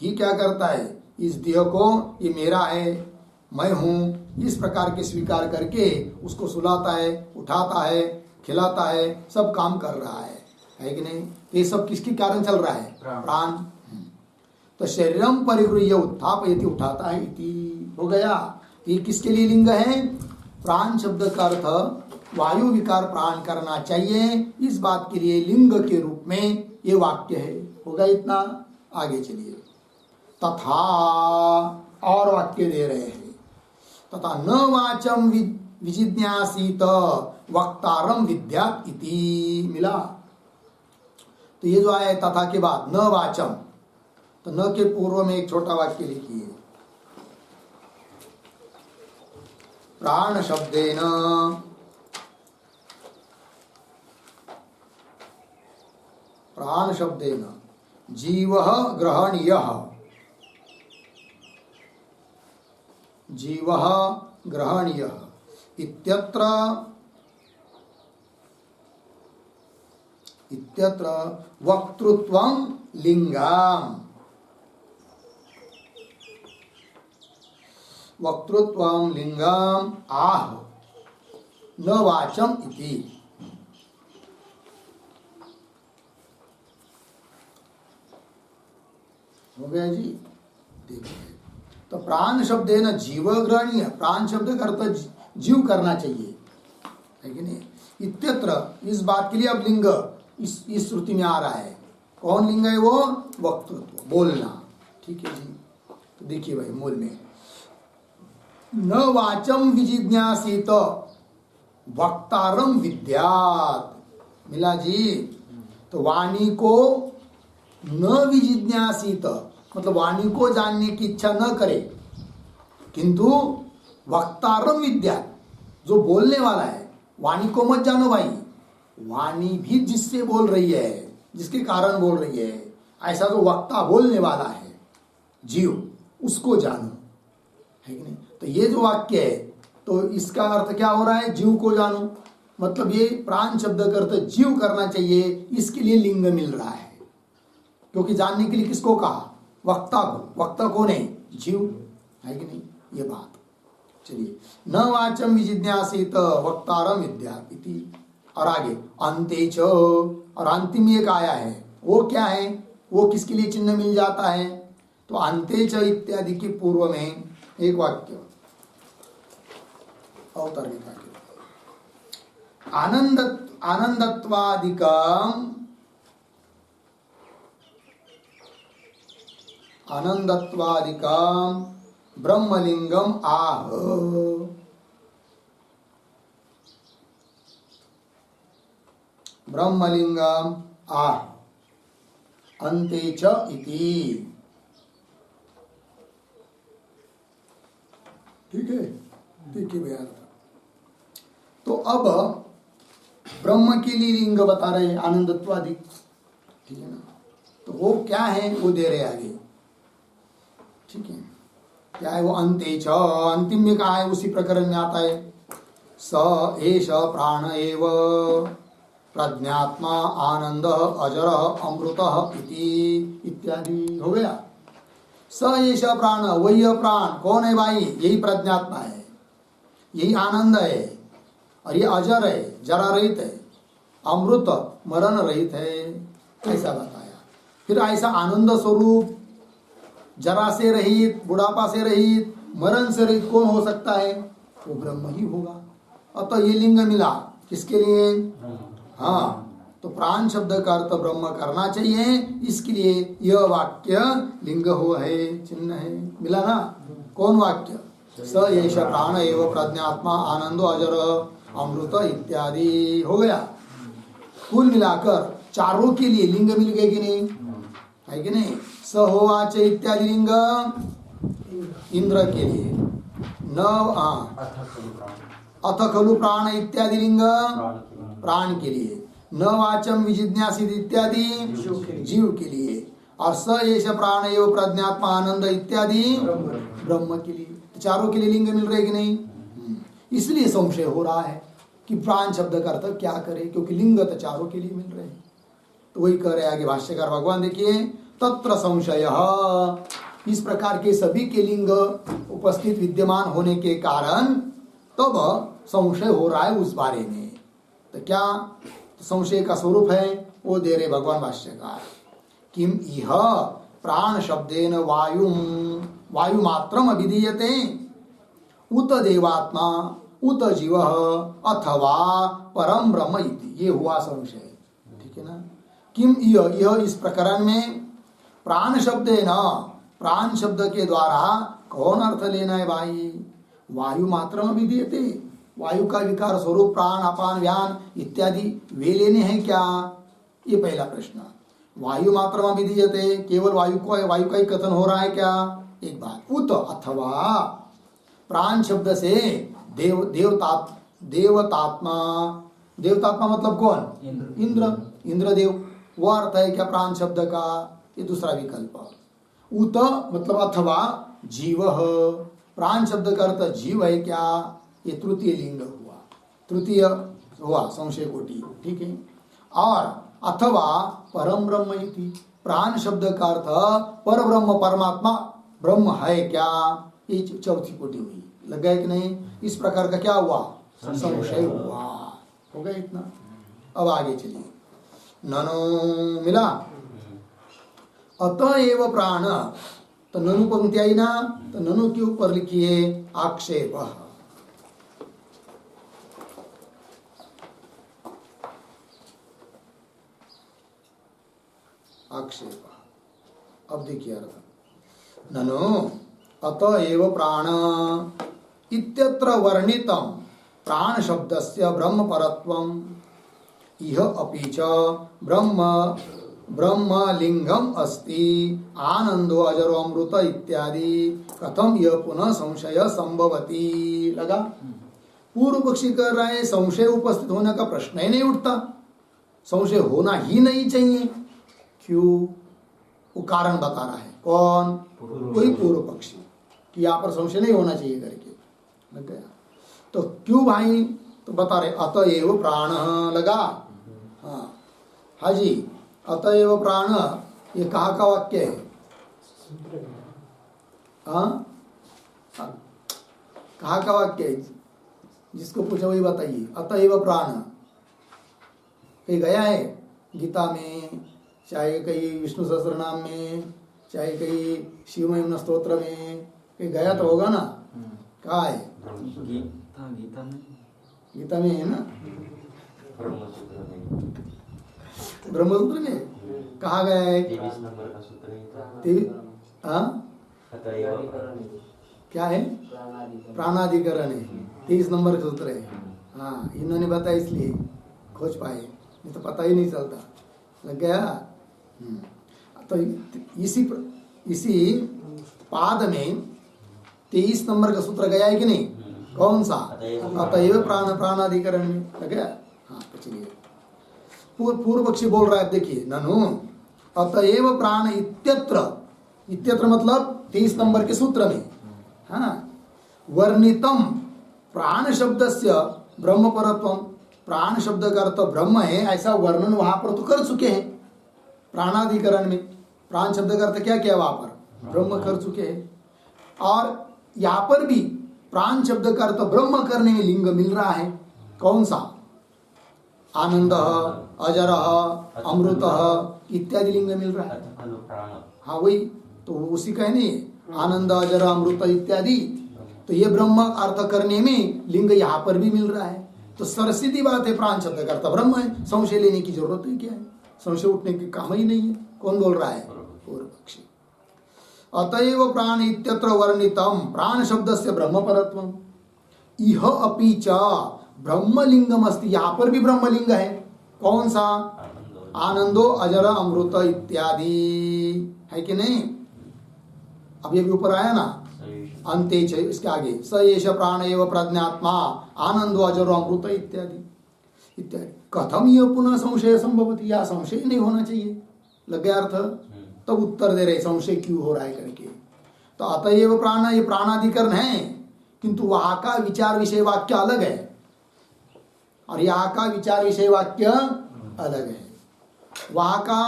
ही क्या करता है, इस देह को, ये मेरा है, मैं हूं, इस प्रकार के स्वीकार करके उसको सुलाता है, उठाता है, खिलाता है, सब काम कर रहा है कि नहीं। ये सब किसके कारण चल रहा है, प्राण। तो शरीरम परिगृह्य उत्थापयति, उठाता है, इति हो गया। ये किसके लिए लिंग है, प्राण शब्द का अर्थ वायु विकार प्राण करना चाहिए, इस बात के लिए लिंग के रूप में ये वाक्य है। होगा इतना, आगे चलिए। तथा और वाक्य दे रहे हैं, तथा न वाचम विजिज्ञासीत वक्तारम विद्यात इति, मिला। तो ये जो आया तथा के बाद न वाचम, तो न के पूर्व में एक छोटा वाक्य लिखिए, प्राण शब्देन जीवः ग्रहणीयः, जीवः ग्रहणीयः इत्यत्र वक्तृत्वं लिंगाम, वक्तृत्वं लिंगाम आह न वाचम इति। हो गया जी, देखिए। तो प्राण शब्द है ना, जीव ग्रहणीय, प्राण शब्द का अर्थ जीव करना चाहिए, है कि नहीं। इत्यत्र, इस बात के लिए अब लिंग इस श्रुति में आ रहा है। कौन लिंग है वो, वक्तृत्व, बोलना, ठीक है जी। तो देखिए भाई मूल में, न वाचम विजिज्ञासित वक्तारम विद्यात, मिला जी। तो वाणी को न विजिज्ञासित, मतलब वाणी को जानने की इच्छा न करे, किंतु वक्तारम विद्या, जो बोलने वाला है, वाणी को मत जानो भाई, वाणी भी जिससे बोल रही है, जिसके कारण बोल रही है, ऐसा जो वक्ता बोलने वाला है जीव, उसको जानो, है कि नहीं। तो ये जो वाक्य है, तो इसका अर्थ क्या हो रहा है, जीव को जानो, मतलब ये प्राण शब्द का अर्थ जीव करना चाहिए, इसके लिए लिंग मिल रहा है। क्योंकि जानने के लिए किसको कहा, वक्ता को, वक्ता कौन है, जीव, है कि नहीं, ये बात। चलिए, न वाचम विजिज्ञासित वक्तारम विद्यात इति। और आगे अंते च, और अंतिम एक आया है, वो क्या है, वो किसके लिए चिन्ह मिल जाता है, तो अंते च इत्यादि के पूर्व में एक वाक्य अवतरणिका के, आनंदत्वादिकम ब्रह्मलिंगम आह, ब्रह्मलिंगम आह अन्ते च इति। ठीक है, देखिए भैया। तो अब ब्रह्म के लिए लिंग बता रहे हैं आनंदत्वादि, ठीक है ना। तो वो क्या है वो दे रहे आगे, ठीक है। क्या है वो, अंते च, अंतिम में कहा है उसी प्रकरण में आता है, स एष प्राण एव प्रज्ञात्मा आनंद अजर अमृत इत्यादि हो गया। स एष प्राण, वही प्राण कौन है भाई, यही प्रज्ञात्मा है, यही आनंद है, और ये अजर है, जरा रहित है, अमृत मरण रहित है, ऐसा बताया। फिर ऐसा आनंद स्वरूप, जरा से रहित, बुढ़ापा से रहित, मरण से रहित कौन हो सकता है, वो ब्रह्म ही होगा। अतः ये लिंग मिला किसके लिए, हाँ, तो प्राण शब्द का अर्थ ब्रह्म करना चाहिए, इसके लिए यह वाक्य लिंग हो है, चिन्ह है, मिला ना। कौन वाक्य, स एष प्राण एव प्रज्ञात्मा आनंदो अजर अमृत इत्यादि हो गया। कुल मिलाकर चारों के लिए लिंग मिल गए कि नहीं, है कि नहीं। स होवाच इत्यादि लिंग इंद्र के लिए, न अथ खलु प्राण इत्यादि लिंग प्राण के लिए, न वाचम विजिज्ञासित इत्यादि जीव के लिए, और स एष प्राण एव प्रज्ञात्मा आनंद इत्यादि ब्रह्म के लिए। चारों के लिए लिंग मिल रहे कि नहीं। इसलिए संशय हो रहा है कि प्राण शब्द का अर्थ क्या करे, क्योंकि लिंग तो चारों के लिए मिल रहे हैं। तो वही कह रहे आगे भाष्यकार भगवान, देखिए तत्र संशय, इस प्रकार के सभी के लिंग उपस्थित विद्यमान होने के कारण तब संशय हो रहा है उस बारे में। तो क्या संशय का स्वरूप है वो दे रहे भगवान भाष्यकार, किम इह प्राण शब्देन वायु मात्रम अभिधीयते उत देवात्मा उत जीव अथवा परम ब्रह्म इति, ये हुआ संशय, ठीक है ना। किम यह इस प्रकरण में प्राण शब्द है ना, प्राण शब्द के द्वारा कौन अर्थ लेना है भाई, वायु मात्रम अभिधीयते, वायु का विकार स्वरूप प्राण अपान व्यान इत्यादि वे लेने हैं क्या, ये पहला प्रश्न। वायु मात्रम अभिधीयते, केवल वायु का ही कथन हो रहा है क्या, एक बात। उत अथवा प्राण शब्द से देवतात्मा, देवतात्मा मतलब कौन, इंद्रदेव, वह अर्थ है क्या प्राण शब्द का, ये दूसरा विकल्प। उत मतलब अथवा जीव, प्राण शब्द का अर्थ जीव है क्या, ये तृतीय लिंग हुआ, तृतीय हुआ संशय कोटि, ठीक है। और अथवा परम ब्रह्म इति, प्राण शब्द का अर्थ पर ब्रह्म परमात्मा ब्रह्म है क्या, ये चौथी कोटि हुई। लग गया कि नहीं। इस प्रकार का क्या हुआ, संशय हुआ, हो गया इतना। अब आगे चलिए, ननु मिला, अतः एव प्राण, तो ननु पंक्ति आई ना, तो ननु के ऊपर लिखिए आक्षेप, आक्षेप। अब देखिए अर्थ, ननु अतः एव प्राण इत्यत्र वर्णितम प्राण शब्दस्य ब्रह्म परत्वम इह अपि च ब्रह्म लिंगम अस्ति आनंदो अजरो अमृत इत्यादि कथम यह पुनः संशय संभवति। लगा, पूर्व पक्षी कर रहा है संशय उपस्थित होने का प्रश्न ही नहीं उठता, संशय होना ही नहीं चाहिए। क्यों, वो कारण बता रहा है, कौन, कोई पूर्व पक्षी, कि यहाँ पर संशय नहीं होना चाहिए करके। लग गया, तो क्यों भाई, तो बता रहे अतएव प्राण, लगा, हाँ हाजी, अतएव प्राण, ये कहाँ का वाक्य है, हाँ कहाँ का वाक्य है, जिसको पूछा वही बताइए। अतएव प्राण कहीं गया है गीता में, चाहे कहीं विष्णु सहस्त्रनाम में, चाहे कहीं शिव महिमा स्तोत्र में, कहीं गया तो होगा ना। कहाँ है, गीता में है ना, ब्रह्मसूत्र में कहा गया है, 23 नंबर का सूत्र क्या है, प्राणाधिकरण है, 23 नंबर का सूत्र है। हाँ, इन्होंने बताया इसलिए खोज पाए, नहीं तो पता ही नहीं चलता। लग गया। तो इसी पाद में 23 नंबर का सूत्र गया है कि नहीं, कौन सा, अतएव प्राणाधिकरण में। लग गया। हाँ, तो चलिए। पूर्व पक्षी बोल रहा है, देखिए ननु अतएव प्राण इत्यत्र, इत्यत्र मतलब 30 नंबर के सूत्र में, हाँ, वर्णितम प्राण शब्दस्य ब्रह्म परत्वम, प्राण शब्द का अर्थ ब्रह्म है ऐसा वर्णन वहां पर तो कर चुके हैं प्राणाधिकरण में। प्राण शब्द का अर्थ क्या किया वहां पर, ब्रह्म कर चुके हैं। और यहाँ पर भी प्राण शब्द का अर्थ ब्रह्म करने में लिंग मिल रहा है, कौन सा, आनंद, अजर, अमृत इत्यादि लिंग मिल रहा है। हाँ वही तो उसी का है नहीं, आनंद अजर अमृत इत्यादि, तो ये ब्रह्म अर्थ करने में लिंग यहाँ पर भी मिल रहा है। तो सरसीधी बात है, प्राण शब्द का अर्थ ब्रह्म है, संशय लेने की जरूरत ही क्या है, संशय उठने की काम ही नहीं है। कौन बोल रहा है, पूर्व पक्षी। अतएव प्राण इत्यत्र वर्णितम प्राण शब्द से ब्रह्म परत्वम इह अपि च ब्रह्मलिंगम अस्ति, यहाँ पर भी ब्रह्मलिंग है, कौन सा, आनंदो अजर अमृत इत्यादि, है कि नहीं। अब ये भी ऊपर आया ना, अंते इसके आगे स एष प्राण एव प्रज्ञात्मा आनंदो अजरो अमृत इत्यादि इत्यादि। कथम यह पुनः संशय संभवती, या संशय नहीं होना चाहिए, लग गया अर्थ। तब उत्तर दे रहे संशय क्यों हो रहा है करके। तो अतएव प्राण, ये प्राणाधिकरण है, किंतु वहां का विचार विषय वाक्य अलग है और यहाँ का विचार विषय वाक्य अलग है। वहां का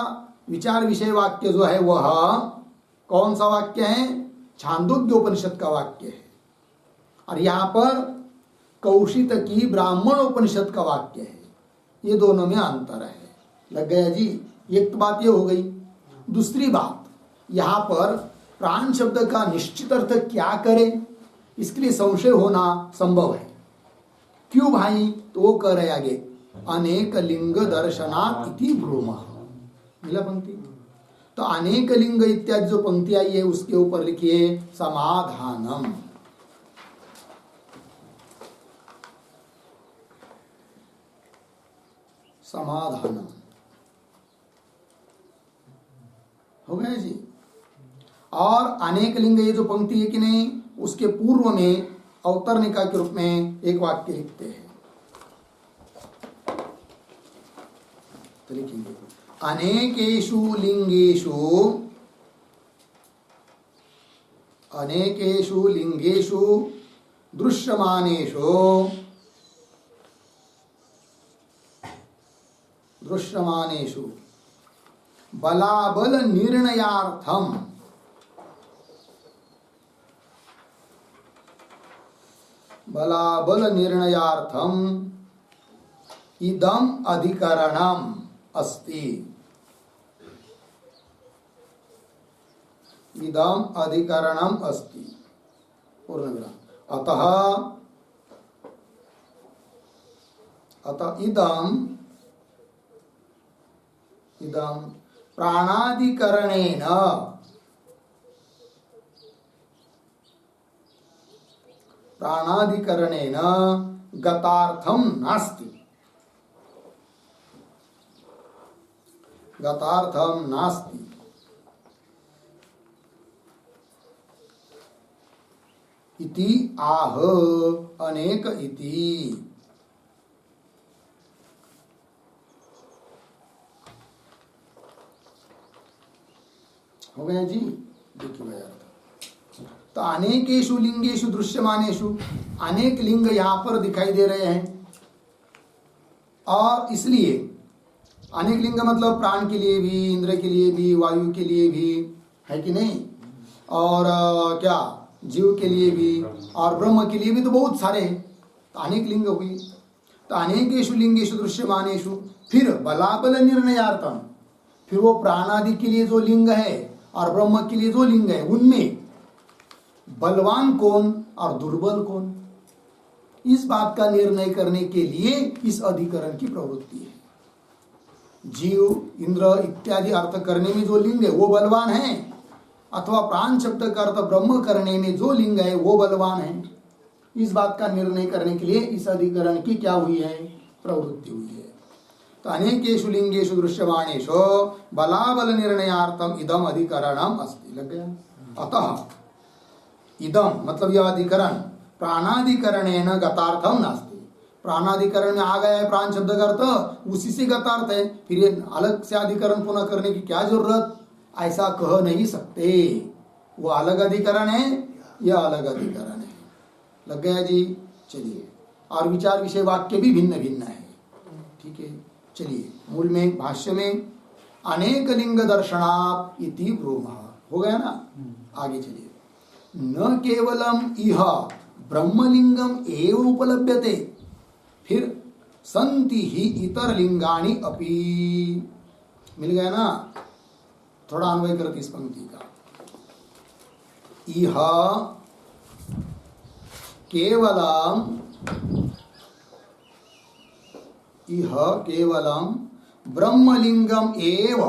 विचार विषय वाक्य जो है वह कौन सा वाक्य है, छांदोग्य उपनिषद का वाक्य है, और यहाँ पर कौशिक की ब्राह्मण उपनिषद का वाक्य है। ये दोनों में अंतर है, लग गया जी। एक तो बात ये हो गई। दूसरी बात, यहाँ पर प्राण शब्द का निश्चित अर्थ क्या करें, इसके लिए संशय होना संभव है। क्यों भाई, तो वो कह रहे आगे, अनेक लिंग दर्शनात् इति ब्रूमः, मिला पंक्ति। तो अनेक लिंग इत्यादि जो पंक्ति आई है उसके ऊपर लिखिए समाधानम। समाधानम हो गया जी। और अनेक लिंग ये जो पंक्ति है कि नहीं, उसके पूर्व में अवतरणिका के रूप में एक वाक्य लिखते हैं, तो लिखेंगे अनेकेषु लिंगेषु दृश्यमानेषु बलाबल निर्णयार्थम इदम अधिकरणम अस्ति, इदम अधिकरणम अस्ति पूर्णविराम। अतः इदम प्राणाधिकरणेन गतार्थम नास्ति, इति आह अनेक इति। हो गया जी, देखिए भैया। तो अनेकेषु लिंगेषु दृश्यमानेषु, अनेक लिंग यहाँ पर दिखाई दे रहे हैं, और इसलिए अनेक लिंग मतलब प्राण के लिए भी, इंद्र के लिए भी, वायु के लिए भी, है कि नहीं, और क्या जीव के लिए भी, और ब्रह्म के लिए भी, तो बहुत सारे हैं, तो अनेक लिंग हुई। तो अनेकेषु लिंगेषु दृश्यमानेषु, फिर बलाबल निर्णयार्थम, फिर वो प्राणादि के लिए जो लिंग है और ब्रह्म के लिए जो लिंग है, उनमें बलवान कौन और दुर्बल कौन, इस बात का निर्णय करने के लिए इस अधिकरण की प्रवृत्ति है। जीव, इंद्र इत्यादि अर्थ करने में जो लिंग है वो बलवान है, अथवा प्राण शब्द का अर्थ ब्रह्म करने में जो लिंग है वो बलवान है, इस बात का निर्णय करने के लिए इस अधिकरण की क्या हुई है, प्रवृत्ति हुई है। तो अनेकेषु लिंगेषु दृश्यमानेषु बलाबल निर्णयार्थम इदम अधिकरणम अस्ति, लग गया। अतः इदम मतलब यह अधिकरण प्राणाधिकरणेन गतार्थम नास्ति, प्राणाधिकरण में आ गया है प्राण शब्द का अर्थ, उसी से गतार्थ है, फिर ये अलग से अधिकरण पुनः करने की क्या जरूरत, ऐसा कह नहीं सकते। वो अलग अधिकरण है, यह अलग अधिकरण है। लग गया जी। चलिए, और विचार विषय वाक्य भी भिन्न भिन्न है। ठीक है, चलिए मूल में भाष्य में अनेक लिंग दर्शनात् इति ब्रूमः, हो गया ना। आगे चलिए, न केवलम इह ब्रह्मलिंगम एव उपलभ्यते, फिर संति ही इतर लिंगानि अपि। मिल गया ना। थोड़ा अन्वय करते इस पंक्ति का। इह केवलम ब्रह्मलिंगम एव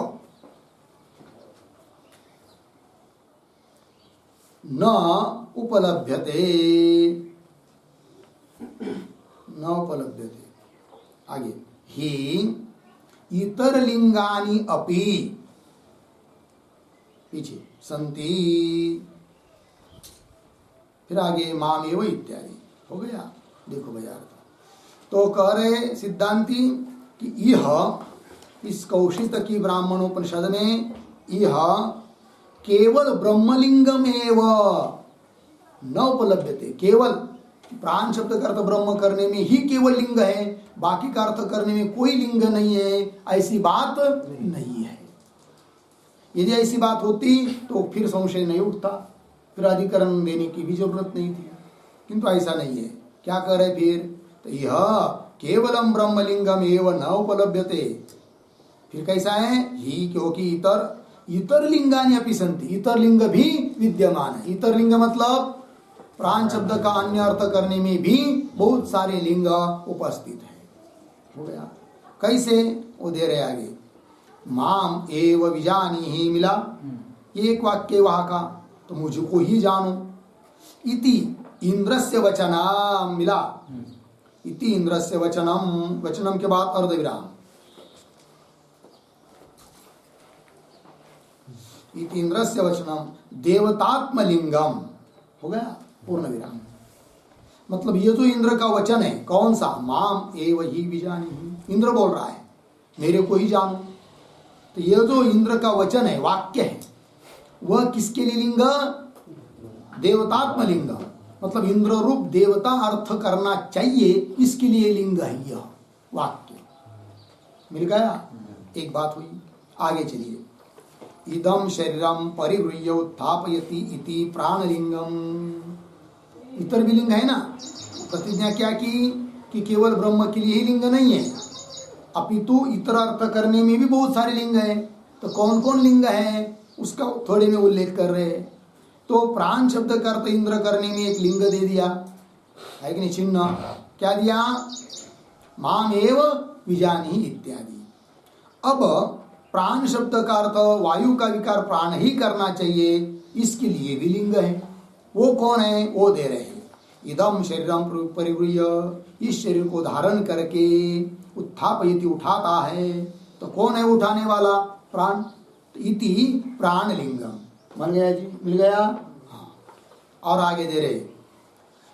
न उपलभ्यते, आगे ही इतर लिंगानि अपि, पीछे संति, फिर आगे मामेव इत्यादि। हो गया। देखो भैया, तो कह रहे सिद्धांती कि यह इस कौशिक की ब्राह्मणोपनिषद में यह केवल ब्रह्मलिंगम एव न उपलभ्यते, केवल प्राण शब्द का अर्थ ब्रह्म करने में ही केवल लिंग है, बाकी का अर्थ करने में कोई लिंग नहीं है, ऐसी बात नहीं है। यदि ऐसी बात होती तो फिर संशय नहीं उठता, फिर अधिकरण देने की भी जरूरत नहीं थी, किंतु ऐसा नहीं है। क्या कह रहे फिर, तो यह केवलम ब्रह्मलिंगम एव न उपलभ्यते, फिर कैसा है ही, क्योंकि इतर लिंगानि अपि सन्ति, इतर लिंग भी विद्यमान है। इतर लिंग मतलब प्राण शब्द का अन्य अर्थ करने में भी बहुत सारे लिंग उपस्थित है। हो गया। कैसे, वो दे रहे आगे, माम एव विजानीहि मिला, एक वाक्य वहां का, तो मुझको ही जानो, इति इंद्रस्य वचनम मिला, इति इंद्रस्य वचनम, वचनम के बाद अर्धविराम, इति इंद्रस्य वचनम देवतात्मलिंगम, हो गया पूर्ण विराम। मतलब ये जो इंद्र का वचन है, कौन सा, माम एव ही विजानीहि, इंद्र बोल रहा है मेरे को ही जानो। तो ये जो इंद्र का वचन है, वाक्य है, वह किसके लिए लिंग, देवतात्मलिंग, मतलब इंद्र रूप देवता अर्थ करना चाहिए, इसके लिए लिंग है यह वाक्य। मिल गया। एक बात हुई। आगे चलिए, इदम शरीरम परिगृह्य उत्थापयति इति प्राणलिंगम, इतर भी लिंग है ना। प्रतिज्ञा क्या की कि केवल ब्रह्म के लिए ही लिंग नहीं है, अपितु इतर अर्थ करने में भी बहुत सारे लिंग हैं। तो कौन कौन लिंग है उसका थोड़े में उल्लेख कर रहे हैं। तो प्राण शब्द का अर्थ इंद्र करने में एक लिंग दे दिया है कि नहीं, चिन्ह क्या दिया, माम एव विजानीहि इत्यादि। अब प्राण शब्द का अर्थ वायु का विकार प्राण ही करना चाहिए, इसके लिए भी लिंग है। वो कौन है, वो दे रहे हैं, इदम शरीरम परिगृह्य, इस शरीर को धारण करके, उत्थापयति उठाता है, तो कौन है उठाने वाला, प्राण, इति प्राणलिंगम। बन गया जी, मिल गया। हाँ। और आगे दे रहे,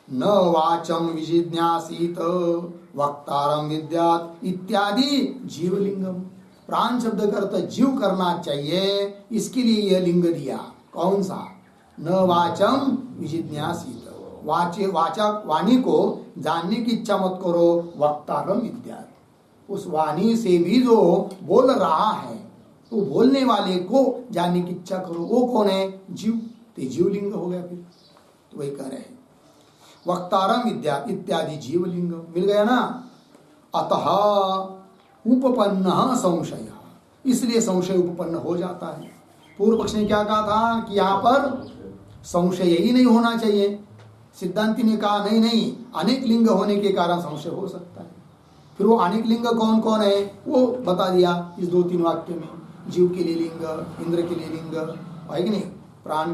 न वाचम विजिज्ञासीत वक्तारम विद्यात इत्यादि जीवलिंगम, प्राण शब्द का अर्थ जीव करना चाहिए, इसके लिए यह लिंग दिया। कौन सा, न वाचम विजिज्ञासीत, वाचक वाणी को जानने की इच्छा मत करो, वक्तारम विद्यात, उस वाणी से भी जो बोल रहा है, तो बोलने वाले को जानने की इच्छा करो। वो कौन है, जीव, तो जीवलिंग हो गया। फिर तो वही कह रहे हैं, वक्तारम विद्या इत्यादि जीवलिंग। मिल गया ना। अतः उपपन्न संशय, इसलिए संशय उपपन्न हो जाता है। पूर्व पक्ष ने क्या कहा था कि यहाँ पर संशय ही नहीं होना चाहिए। सिद्धांति ने कहा नहीं नहीं, अनेक लिंग होने के कारण संशय हो सकता है। फिर वो अनेक लिंग कौन कौन है वो बता दिया इस 2-3 वाक्य में। जीव के लिए लिंग, इंद्र के लिए लिंग है कि नहीं, प्राण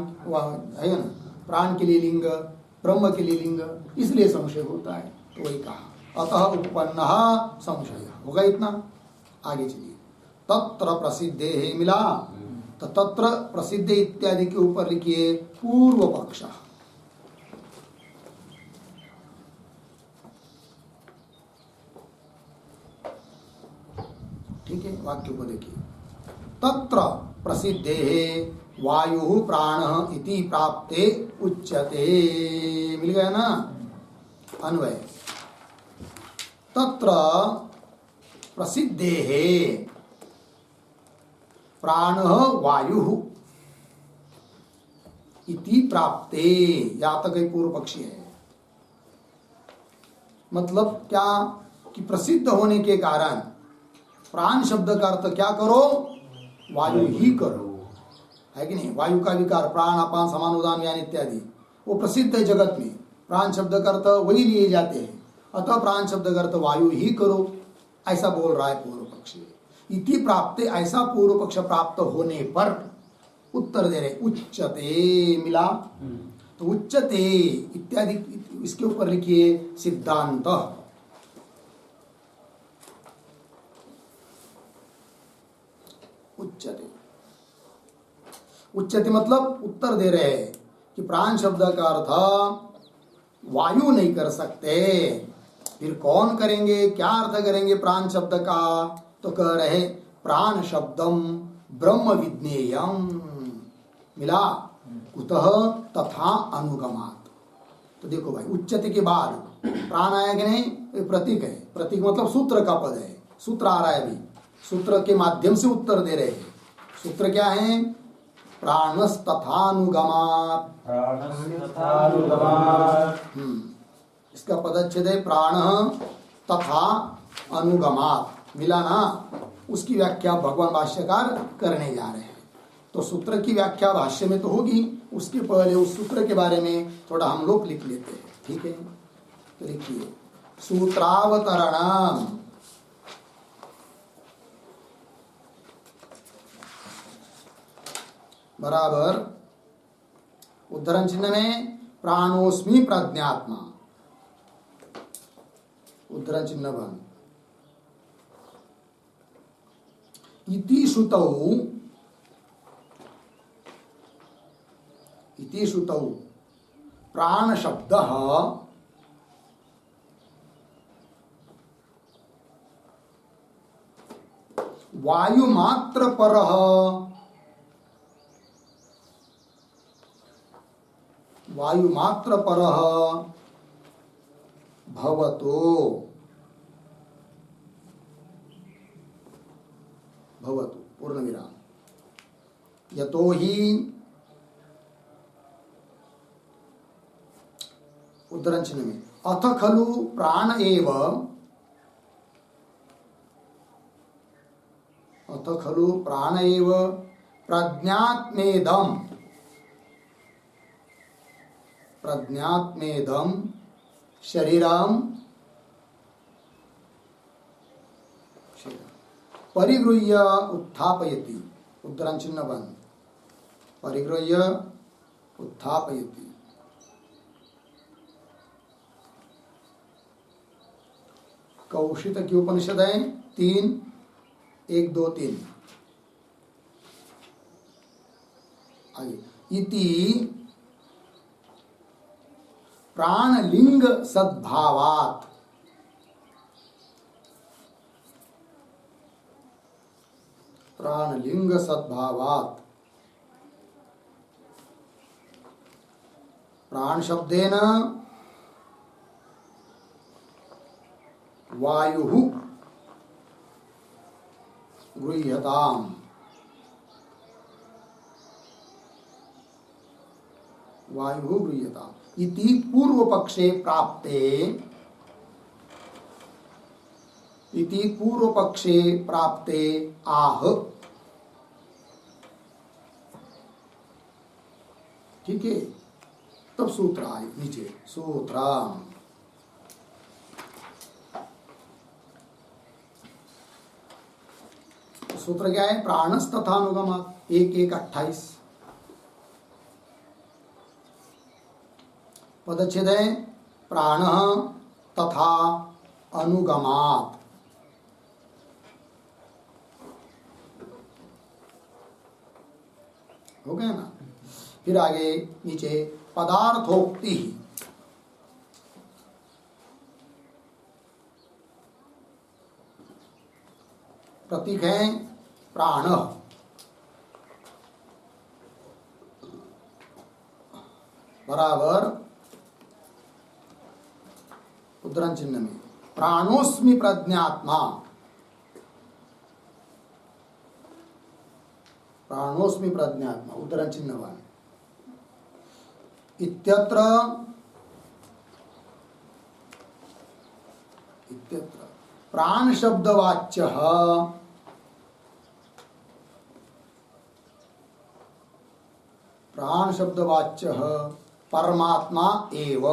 है ना, प्राण के लिए लिंग, ब्रह्म के लिए लिंग, इसलिए संशय होता है। तो वही कहा, अतः उपपन्न संशय होगा। इतना आगे चलिए, तत्र प्रसिद्धे है मिला, तो तत्र प्रसिद्धे इत्यादि के ऊपर लिखिए पूर्व पक्ष। ठीक है, वाक्य को देखिए। तत्र प्रसिद्धे वायु प्राण इति प्राप्ते उच्यते। मिल गया ना अन्वय। तत्र प्रसिद्धे प्राण वायु इति प्राप्ते, या तक ही पूर्व पक्षी है। मतलब क्या कि प्रसिद्ध होने के कारण प्राण शब्द का अर्थ क्या करो, वायु ही करो, है कि नहीं। वायु का विकार प्राण अपान समान उदान व्यान इत्यादि वो प्रसिद्ध है जगत में। प्राण शब्द का अर्थ वही लिए जाते हैं, अतः प्राण शब्द का अर्थ वायु ही करो, ऐसा बोल रहा है पूर्व पक्षी। इति प्राप्ते, ऐसा पूर्व पक्ष प्राप्त होने पर उत्तर दे रहे उच्चते। मिला तो उच्चते इत्यादि, इसके ऊपर लिखिए सिद्धांत। उच्चते, उच्चते मतलब उत्तर दे रहे हैं कि प्राण शब्द का अर्थ वायु नहीं कर सकते, फिर कौन करेंगे, क्या अर्थ करेंगे प्राण शब्द का। तो कह रहे प्राण शब्दम ब्रह्म विज्ञेयम। मिला कुतः तथा अनुगमात। तो देखो भाई, उच्चते के बाद प्राण आया कि नहीं, ये प्रतीक है। प्रतीक मतलब सूत्र का पद है, सूत्र आ रहा है अभी, सूत्र के माध्यम से उत्तर दे रहे हैं। सूत्र क्या है, प्राणस्तथानुगमात्। इसका पदच्छेद है प्राण तथा अनुगमात्। मिला ना, उसकी व्याख्या भगवान भाष्यकार करने जा रहे हैं। तो सूत्र की व्याख्या भाष्य में तो होगी, उसके पहले उस सूत्र के बारे में थोड़ा हम लोग लिख लेते हैं, ठीक है। तो लिखिए सूत्रावतरणम। बराबर उद्धरण चिन्ह में प्राणोस्मि प्रज्ञात्मा, उद्धरण चिन्ह बन। इति श्रुतौ प्राण शब्द वायुमात्र परः भवतो पूर्ण विराम। यतो ही उद्धरण चिन्ह में अथ खलु प्राण एव, अथ खलु प्राण एव प्रज्ञात्मेदं शरीरम परिगृह्य उत्थापयति। उद्धरण चिन्ह बंद। परिगृह्य उत्थापयति। कौशिक की उपनिषद है 3:1-2-3। आगे इति प्राणलिंग सद्भावात्, प्राणलिंग सद्भावात् प्राण शब्देन वायुः गृह्यताम्। वायुः गृह्यताम् इति पूर्व पक्षे प्राप्ते, इति पूर्व पक्षे प्राप्ते आह। ठीक है, तब सूत्र आए नीचे सूत्र। सूत्र क्या है, प्राणस तथा अनुगमात् 1:1-28 पदच्छेद है प्राण तथा अनुगमात्। हो गया ना। फिर आगे नीचे पदार्थोक्ति, प्रतीक है प्राण। बराबर उद्धरण चिन्ह में प्राणोस्मि प्रज्ञात्मा, प्राणोस्मि प्रज्ञात्मा उद्धरण चिन्ह वाले इत्यत्र प्राण शब्दवाच्य परमात्मा एव।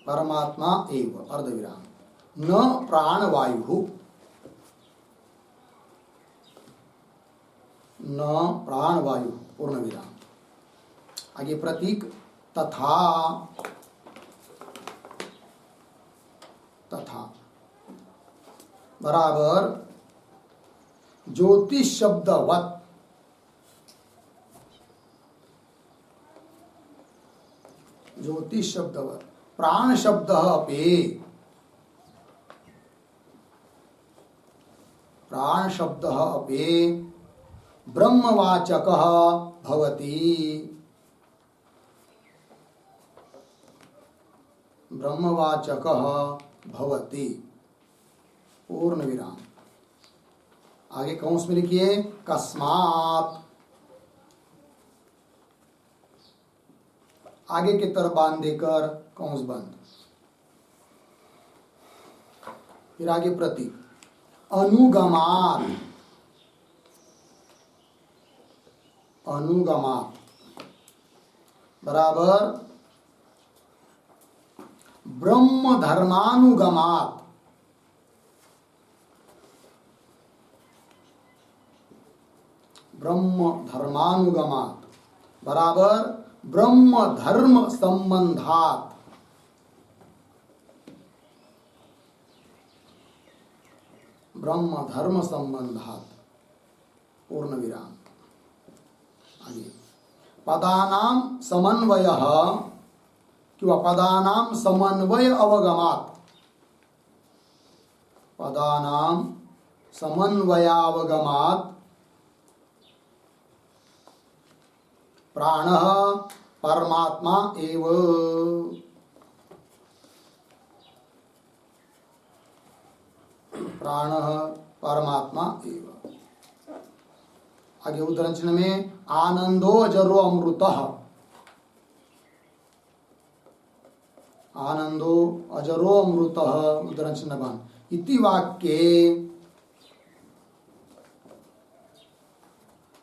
परमात्मा एव अर्धविराम, न प्राणवायु, न प्राणवायु पूर्ण विराम। आगे प्रतीक तथा, तथा बराबर ज्योतिष शब्दवत, ज्योतिष शब्दवत प्राण शब्द अपि, प्राण शब्द अपि ब्रह्मवाचकः भवति, ब्रह्मवाचकः भवति पूर्ण विराम। आगे कौंस में लिखिए कस्मात्, आगे की तरफ बांध देकर कौंस बंद। फिर आगे प्रतीक अनुगमात्, अनुगमात् बराबर ब्रह्म धर्मानुगमात्, ब्रह्म धर्मानुगमात् बराबर ब्रह्म धर्म संबंधात्, ब्रह्म धर्म संबंधात् पूर्ण विराम। आगे पदानां समन्वयः किंवा पदानां समन्वय अवगमात्, पदानां समन्वयावगमात् प्राणः परमात्मा एव, प्राणः परमात्मा एव। आगे उद्धरण चिन्ह में आनंदो अजरो अमृतः, आनंदो अजरो अमृतः उद्धरण चिन्ह बन इति वाक्ये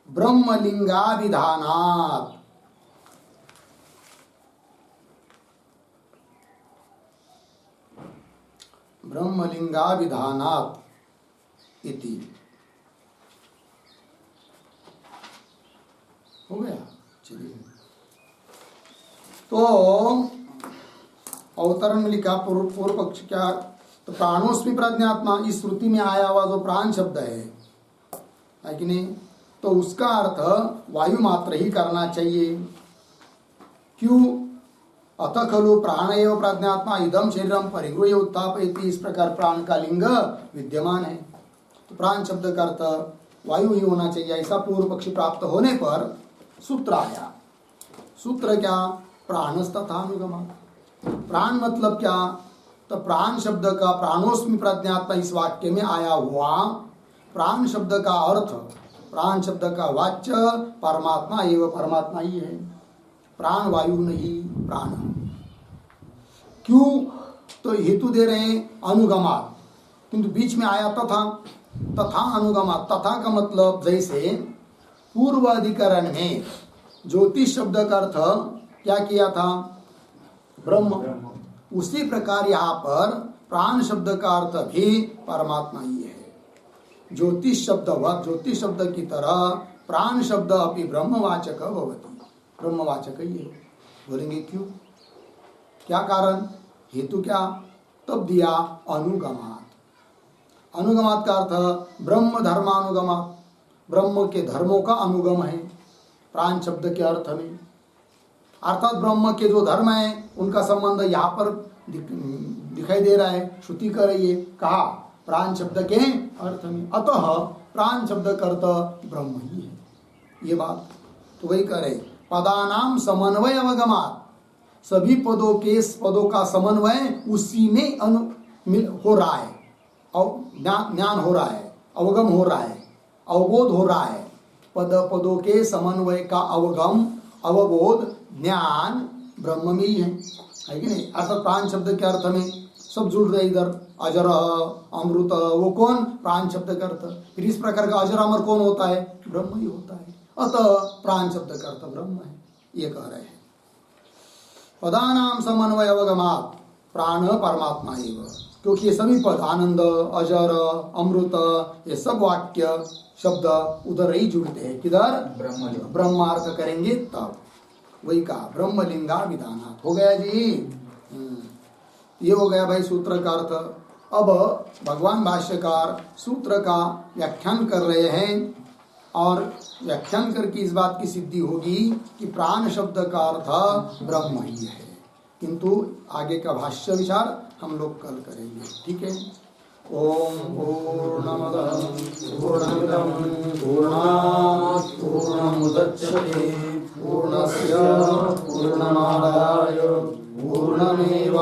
ब्रह्मलिंगाभिधानात्, ब्रह्मलिंगाभिधानात् इति हो गया। चलिए तो अवतरण में लिखा पूर्व पक्ष क्या, तो प्राणोस्मि प्रज्ञात्मा इस श्रुति में आया हुआ जो प्राण शब्द है कि नहीं, तो उसका अर्थ वायु मात्र ही करना चाहिए। क्यों? अथ खलु प्राण एव प्रज्ञात्मा इदम शरीरम परिगृह्य उत्थापयति, इस प्रकार प्राण का लिंग विद्यमान है, तो प्राण शब्द का अर्थ वायु ही होना चाहिए। ऐसा पूर्व पक्षी प्राप्त होने पर सूत्र आया। सूत्र क्या? प्राणस्तथानुगम। प्राण मतलब क्या? तो प्राण शब्द का प्राणोस्मि प्रज्ञात्मा इस वाक्य में आया हुआ प्राण शब्द का अर्थ, प्राण शब्द का वाच्य परमात्मा एवं परमात्मा ही है, प्राण वायु नहीं, प्राण। क्यों? तो हेतु दे रहे हैं अनुगमात, किंतु बीच में आया तथा, तथा अनुगमात। तथा का मतलब जैसे पूर्व अधिकरण में ज्योतिष शब्द का अर्थ क्या किया था? ब्रह्म। उसी प्रकार यहाँ पर प्राण शब्द का अर्थ भी परमात्मा ही है। ज्योतिष शब्द व ज्योतिष शब्द की तरह प्राण शब्द अपनी ब्रह्मवाचक भवति, ब्रह्मवाचक ही है। बोलेंगे क्यों? क्या कारण? हेतु क्या? तब दिया अनुगमात। अनुगमात का अर्थ ब्रह्म धर्मानुगमात, ब्रह्म के धर्मों का अनुगम है प्राण शब्द के अर्थ में। अर्थात ब्रह्म के जो धर्म है उनका संबंध यहाँ पर दिखाई दे रहा है। श्रुति कर रही है, कहा प्राण शब्द के अर्थ में, अतः प्राण शब्द कर्ता ब्रह्म ही है, ये बात तो वही कह रहे। पदानाम समन्वय अवगमात, सभी पदों का समन्वय उसी में हो रहा है, ज्ञान हो रहा है, अवगम हो रहा है, अवबोध हो रहा है। पदों के समन्वय का अवगम, अवबोध, ज्ञान ब्रह्म में ही है कि नहीं। अर्थात प्राण शब्द के अर्थ में सब जुड़ रहे इधर, अजर अमृत, वो कौन? प्राण शब्द का अर्थ। फिर इस प्रकार का अजर अमर कौन होता है? ब्रह्म ही होता है। अतः प्राण शब्द का अर्थ ब्रह्म है, ये कह रहे हैं। पदानाम समन्वय अवगमात, प्राण परमात्मा ही, क्योंकि ये सभी पद, आनंद, अजर, अमृत, ये सब वाक्य शब्द उधर ही जुड़ते हैं। किधर? ब्रह्मार्थ करेंगे तब। वही कहा ब्रह्मलिंगा विधानात्। हो गया जी, ये हो गया भाई सूत्र का अर्थ। अब भगवान भाष्यकार सूत्र का व्याख्यान कर रहे हैं, और व्याख्यान करके इस बात की सिद्धि होगी कि प्राण शब्द का अर्थ ब्रह्म ही है। किंतु आगे का भाष्य विचार हम लोग कल करेंगे, ठीक है। ओम पूर्णमदः पूर्णमिदं पूर्णात् पूर्णमुदच्यते पूर्णस्य पूर्णमादाय पूर्णमेवावशिष्यते।